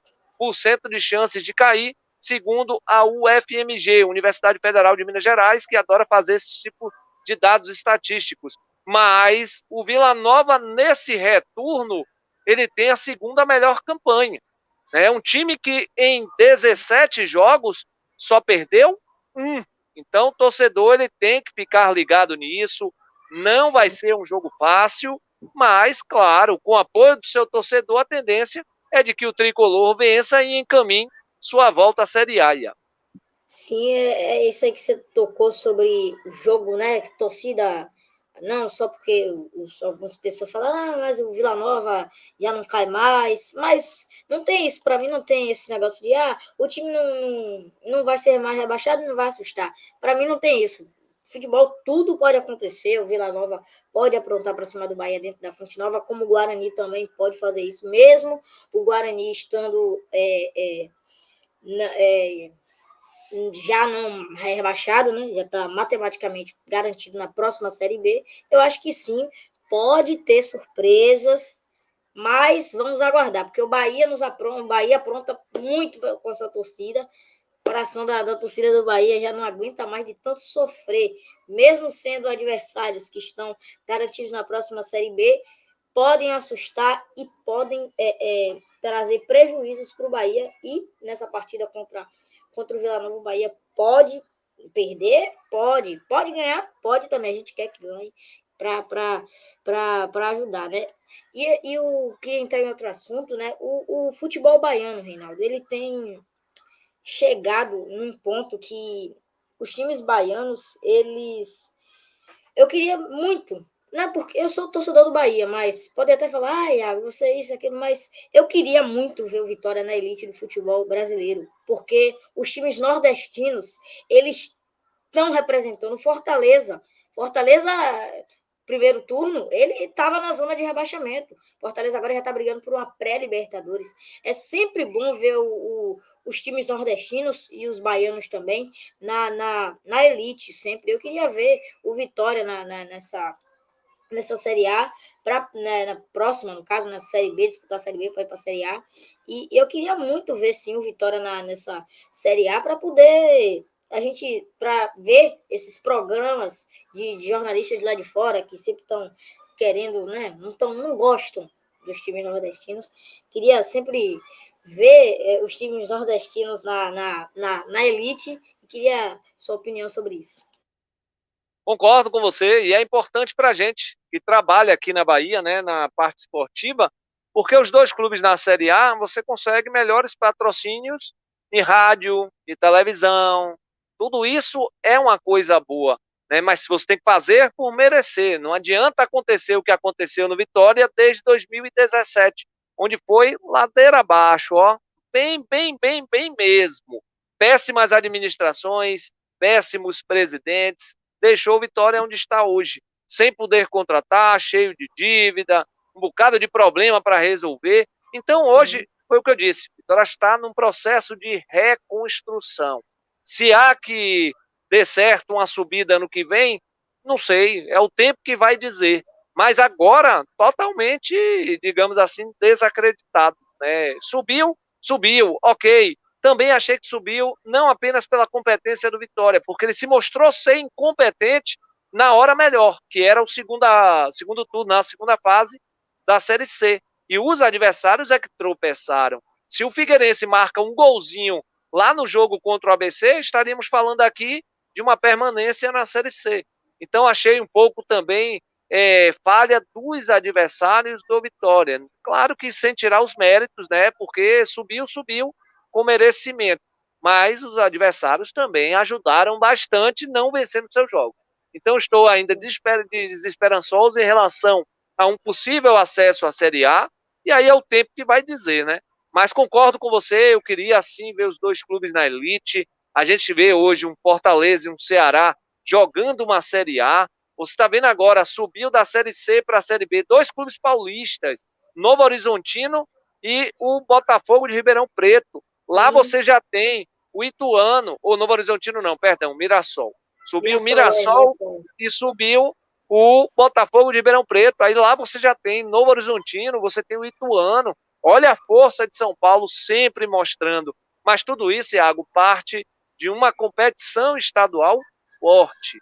de chances de cair, segundo a UFMG, Universidade Federal de Minas Gerais, que adora fazer esse tipo de dados estatísticos. Mas o Vila Nova, nesse retorno, ele tem a segunda melhor campanha. É um time que em 17 jogos só perdeu 1. Então o torcedor ele tem que ficar ligado nisso. Não vai ser um jogo fácil, mas, claro, com o apoio do seu torcedor, a tendência é de que o tricolor vença e encaminhe sua volta à Série A. Ian. Sim, é isso aí que você tocou sobre o jogo, né? Torcida, não só porque algumas pessoas falam, mas o Vila Nova já não cai mais. Mas não tem isso, para mim não tem esse negócio de, o time não vai ser mais rebaixado, não vai assustar. Para mim não tem isso. Futebol, tudo pode acontecer. O Vila Nova pode aprontar para cima do Bahia dentro da Fonte Nova, como o Guarani também pode fazer isso, mesmo o Guarani estando já não rebaixado, né? Já está matematicamente garantido na próxima Série B. Eu acho que sim, pode ter surpresas, mas vamos aguardar, porque o Bahia apronta muito com essa torcida. O coração da torcida do Bahia já não aguenta mais de tanto sofrer, mesmo sendo adversários que estão garantidos na próxima Série B, podem assustar e podem trazer prejuízos para o Bahia. E nessa partida contra o Vila Nova, o Bahia pode perder, pode ganhar, pode também. A gente quer que ganhe para ajudar, né? E eu queria entrar em outro assunto, né? O futebol baiano, Reinaldo, ele tem chegado num ponto que os times baianos, eu queria muito, não é porque eu sou torcedor do Bahia, mas pode até falar, Iago, você é isso, aquilo, mas eu queria muito ver o Vitória na elite do futebol brasileiro, porque os times nordestinos, eles estão representando Fortaleza, primeiro turno, ele estava na zona de rebaixamento. Fortaleza agora já está brigando por uma pré-Libertadores. É sempre bom ver os times nordestinos e os baianos também na elite, sempre. Eu queria ver o Vitória nessa Série A, na próxima, no caso, na Série B, disputar a Série B para ir para a Série A. E eu queria muito ver, sim, o Vitória nessa Série A para poder... para ver esses programas de jornalistas lá de fora que sempre estão querendo, né? Não gostam dos times nordestinos. Queria sempre ver os times nordestinos na elite e queria sua opinião sobre isso. Concordo com você, e é importante para a gente que trabalha aqui na Bahia, né, na parte esportiva, porque os dois clubes na Série A, você consegue melhores patrocínios em rádio, em televisão, tudo isso é uma coisa boa, né? Mas você tem que fazer por merecer, não adianta acontecer o que aconteceu no Vitória desde 2017, onde foi ladeira abaixo, ó, bem mesmo, péssimas administrações, péssimos presidentes, deixou o Vitória onde está hoje, sem poder contratar, cheio de dívida, um bocado de problema para resolver. Então, hoje, foi o que eu disse, o Vitória está num processo de reconstrução. Se há que dê certo uma subida ano que vem, não sei, é o tempo que vai dizer. Mas agora, totalmente, digamos assim, desacreditado, né? Subiu, ok. Também achei que subiu não apenas pela competência do Vitória, porque ele se mostrou ser incompetente na hora melhor, que era o segundo turno, na segunda fase da Série C. E os adversários é que tropeçaram. Se o Figueirense marca um golzinho lá no jogo contra o ABC, estaríamos falando aqui de uma permanência na Série C. Então, achei um pouco também falha dos adversários do Vitória. Claro que sem tirar os méritos, né? Porque subiu com merecimento. Mas os adversários também ajudaram bastante não vencendo seus jogos. Então, estou ainda desesperançoso em relação a um possível acesso à Série A, e aí é o tempo que vai dizer, né? Mas concordo com você, eu queria sim ver os dois clubes na elite. A gente vê hoje um Fortaleza e um Ceará jogando uma Série A. Você está vendo agora, subiu da Série C para a Série B, dois clubes paulistas, Novo Horizontino e o Botafogo de Ribeirão Preto. Lá você já tem o Ituano, ou Novo Horizontino não, perdão, Mirassol. Subiu o Mirassol e subiu o Botafogo de Ribeirão Preto. Aí lá você já tem Novo Horizontino, você tem o Ituano. Olha a força de São Paulo sempre mostrando. Mas tudo isso, Iago, parte de uma competição estadual forte.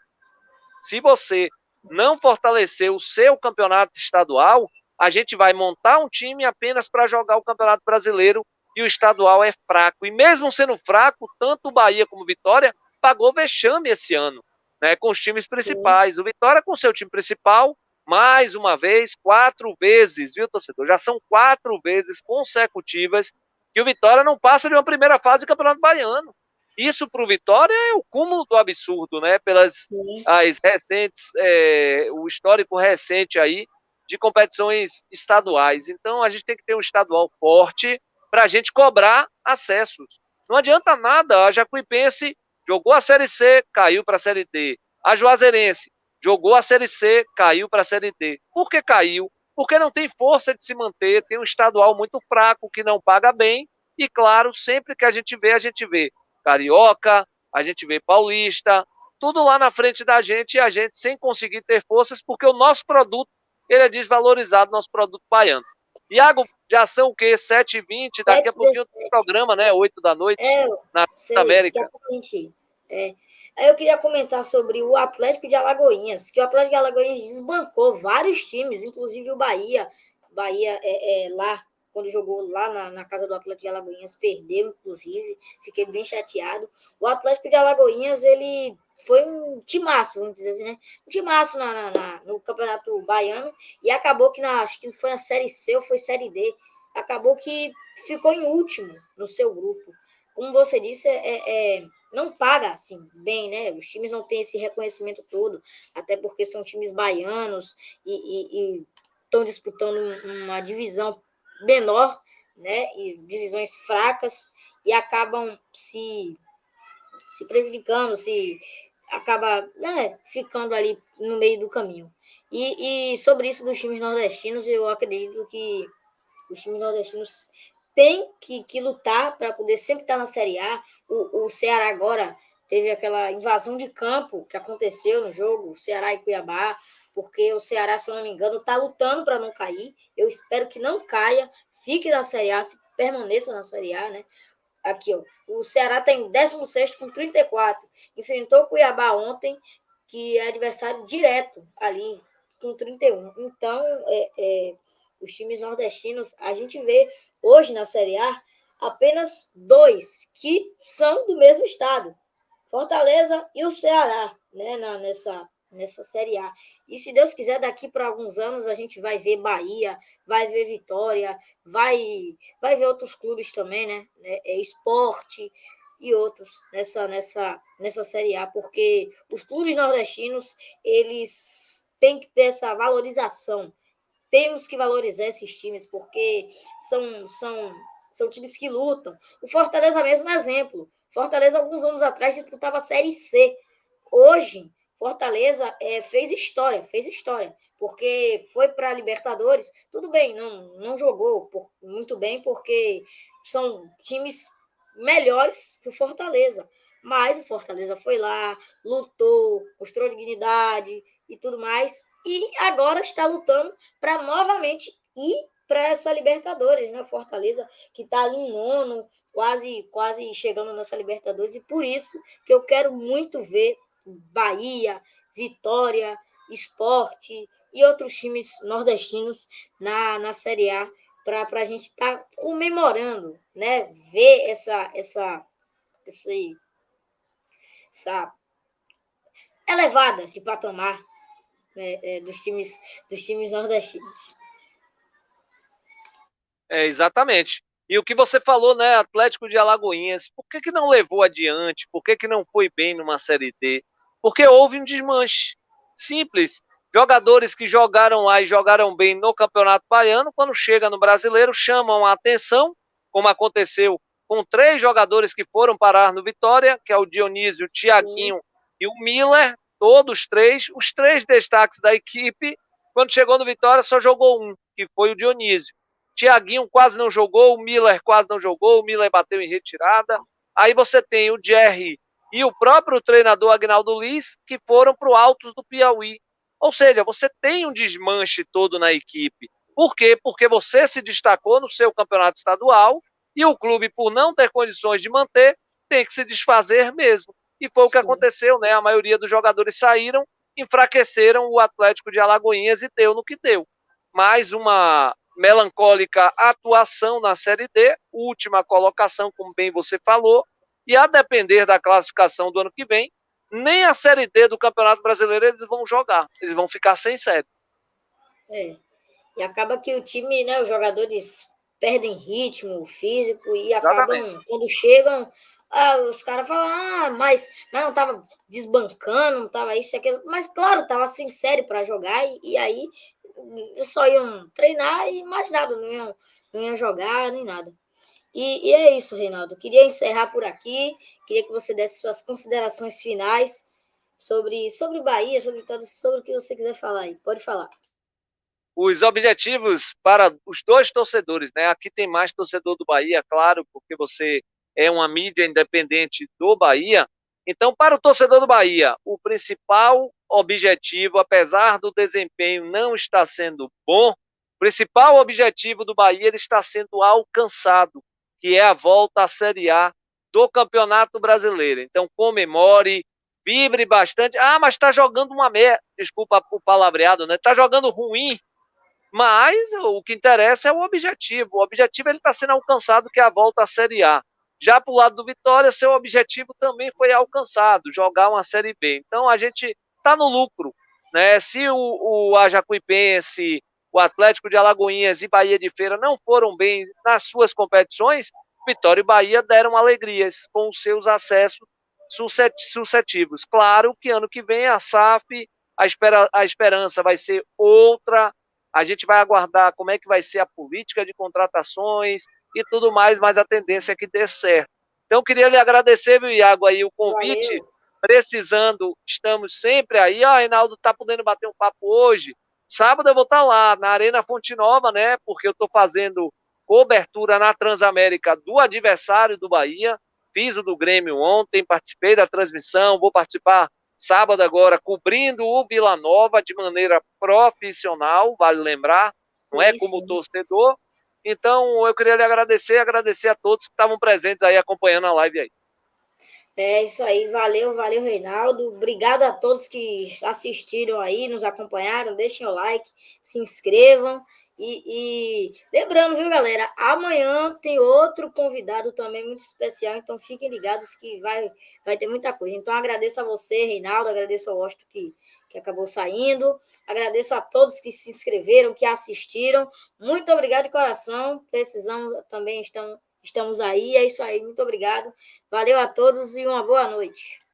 Se você não fortalecer o seu campeonato estadual, a gente vai montar um time apenas para jogar o Campeonato Brasileiro e o estadual é fraco. E mesmo sendo fraco, tanto o Bahia como o Vitória pagou vexame esse ano, né, com os times principais. Sim. O Vitória com seu time principal, mais uma vez, 4 vezes, viu, torcedor? Já são 4 vezes consecutivas que o Vitória não passa de uma primeira fase do Campeonato Baiano. Isso para o Vitória é o cúmulo do absurdo, né? Pelas as recentes, o histórico recente aí de competições estaduais. Então a gente tem que ter um estadual forte para a gente cobrar acessos. Não adianta nada, a Jacuipense jogou a Série C, caiu para a Série D. A Juazeirense jogou a Série C, caiu para a Série D. Por que caiu? Porque não tem força de se manter, tem um estadual muito fraco que não paga bem e, claro, sempre que a gente vê Carioca, a gente vê Paulista, tudo lá na frente da gente e a gente sem conseguir ter forças porque o nosso produto ele é desvalorizado, nosso produto baiano. Iago, já são o quê? 7h20, daqui a pouquinho tem programa, né? 8 da noite, na América. Aí eu queria comentar sobre o Atlético de Alagoinhas, que o Atlético de Alagoinhas desbancou vários times, inclusive o Bahia. Bahia lá, quando jogou lá na casa do Atlético de Alagoinhas, perdeu, inclusive. Fiquei bem chateado. O Atlético de Alagoinhas, ele foi um timaço, vamos dizer assim, né? Um timaço no Campeonato Baiano e acabou que, acho que foi na Série C ou foi Série D, acabou que ficou em último no seu grupo. Como você disse, não paga assim, bem, né? Os times não têm esse reconhecimento todo, até porque são times baianos e estão disputando uma divisão menor, né? E divisões fracas e acabam se prejudicando, acaba, né, ficando ali no meio do caminho. E sobre isso dos times nordestinos, eu acredito que os times nordestinos têm que lutar para poder sempre estar na Série A. O Ceará agora teve aquela invasão de campo que aconteceu no jogo, Ceará e Cuiabá, porque o Ceará, se eu não me engano, está lutando para não cair. Eu espero que não caia, fique na Série A, permaneça na Série A, né? Aqui, ó, o Ceará está em 16º com 34. Enfrentou o Cuiabá ontem, que é adversário direto ali, com 31. Então, os times nordestinos, a gente vê hoje na Série A apenas 2 que são do mesmo estado. Fortaleza e o Ceará, né, nessa Série A. E se Deus quiser, daqui para alguns anos a gente vai ver Bahia, vai ver Vitória, vai ver outros clubes também, né? Sport e outros nessa Série A, porque os clubes nordestinos, eles têm que ter essa valorização. Temos que valorizar esses times, porque são times que lutam. O Fortaleza mesmo é exemplo. Fortaleza, alguns anos atrás, disputava a Série C. Hoje, Fortaleza fez história, porque foi para a Libertadores. Tudo bem, não jogou muito bem, porque são times melhores que o Fortaleza. Mas o Fortaleza foi lá, lutou, mostrou dignidade e tudo mais. E agora está lutando para novamente ir para essa Libertadores, né? Fortaleza, que está ali em nono, quase chegando nessa Libertadores. E por isso que eu quero muito ver Bahia, Vitória, Sport e outros times nordestinos na Série A, para a gente estar comemorando, né? Ver essa elevada de patamar, né, dos times nordestinos. Exatamente. E o que você falou, né, Atlético de Alagoinhas, por que não levou adiante? Por que não foi bem numa Série D? Porque houve um desmanche. Simples. Jogadores que jogaram lá e jogaram bem no Campeonato Baiano, quando chega no Brasileiro, chamam a atenção, como aconteceu com 3 jogadores que foram parar no Vitória, que é o Dionísio, o Thiaguinho e o Miller, todos 3, os 3 destaques da equipe. Quando chegou no Vitória, só jogou um, que foi o Dionísio. Thiaguinho quase não jogou, o Miller quase não jogou, o Miller bateu em retirada. Aí você tem o Jerry e o próprio treinador Agnaldo Liz, que foram para o Altos do Piauí. Ou seja, você tem um desmanche todo na equipe. Por quê? Porque você se destacou no seu campeonato estadual e o clube, por não ter condições de manter, tem que se desfazer mesmo. E foi o que aconteceu, né? A maioria dos jogadores saíram, enfraqueceram o Atlético de Alagoinhas e deu no que deu. Mais uma melancólica atuação na Série D, última colocação, como bem você falou, e a depender da classificação do ano que vem, nem a Série D do Campeonato Brasileiro eles vão jogar, eles vão ficar sem série. E acaba que o time, né, os jogadores perdem ritmo físico e acabam, quando chegam, os caras falam, mas não estava desbancando, não estava isso e aquilo. Mas, claro, estava sincero para jogar e aí só iam treinar e mais nada, não iam jogar nem nada. E é isso, Reinaldo. Queria encerrar por aqui, queria que você desse suas considerações finais sobre Bahia, sobre o que você quiser falar aí. Pode falar. Os objetivos para os dois torcedores, né? Aqui tem mais torcedor do Bahia, claro, porque você é uma mídia independente do Bahia. Então, para o torcedor do Bahia, o principal objetivo, apesar do desempenho não estar sendo bom, o principal objetivo do Bahia ele está sendo alcançado, que é a volta à Série A do Campeonato Brasileiro. Então, comemore, vibre bastante. Mas está jogando uma merda. Desculpa o palavreado, né? Está jogando ruim. Mas o que interessa é o objetivo. O objetivo ele está sendo alcançado, que é a volta à Série A. Já para o lado do Vitória, seu objetivo também foi alcançado, jogar uma Série B. Então a gente está no lucro, né? Se o Jacuipense, o Atlético de Alagoinhas e Bahia de Feira não foram bem nas suas competições, Vitória e Bahia deram alegrias com os seus acessos sucessivos. Claro que ano que vem a SAF, a esperança vai ser outra. A gente vai aguardar como é que vai ser a política de contratações e tudo mais, mas a tendência é que dê certo. Então, queria lhe agradecer, viu, Iago, aí o convite. Valeu. Precisando, estamos sempre aí. Reinaldo está podendo bater um papo hoje. Sábado eu vou estar lá, na Arena Fonte Nova, né? Porque eu estou fazendo cobertura na Transamérica do adversário do Bahia. Fiz o do Grêmio ontem, participei da transmissão, vou participar sábado agora, cobrindo o Vila Nova de maneira profissional, vale lembrar, não é como torcedor. Então, eu queria lhe agradecer a todos que estavam presentes aí, acompanhando a live aí. É isso aí, valeu, Reinaldo. Obrigado a todos que assistiram aí, nos acompanharam, deixem o like, se inscrevam. E lembrando, viu, galera, amanhã tem outro convidado também muito especial, então fiquem ligados que vai ter muita coisa. Então, agradeço a você, Reinaldo, agradeço ao Washington que acabou saindo, agradeço a todos que se inscreveram, que assistiram. Muito obrigado de coração, precisamos também, estamos aí, é isso aí, muito obrigado. Valeu a todos e uma boa noite.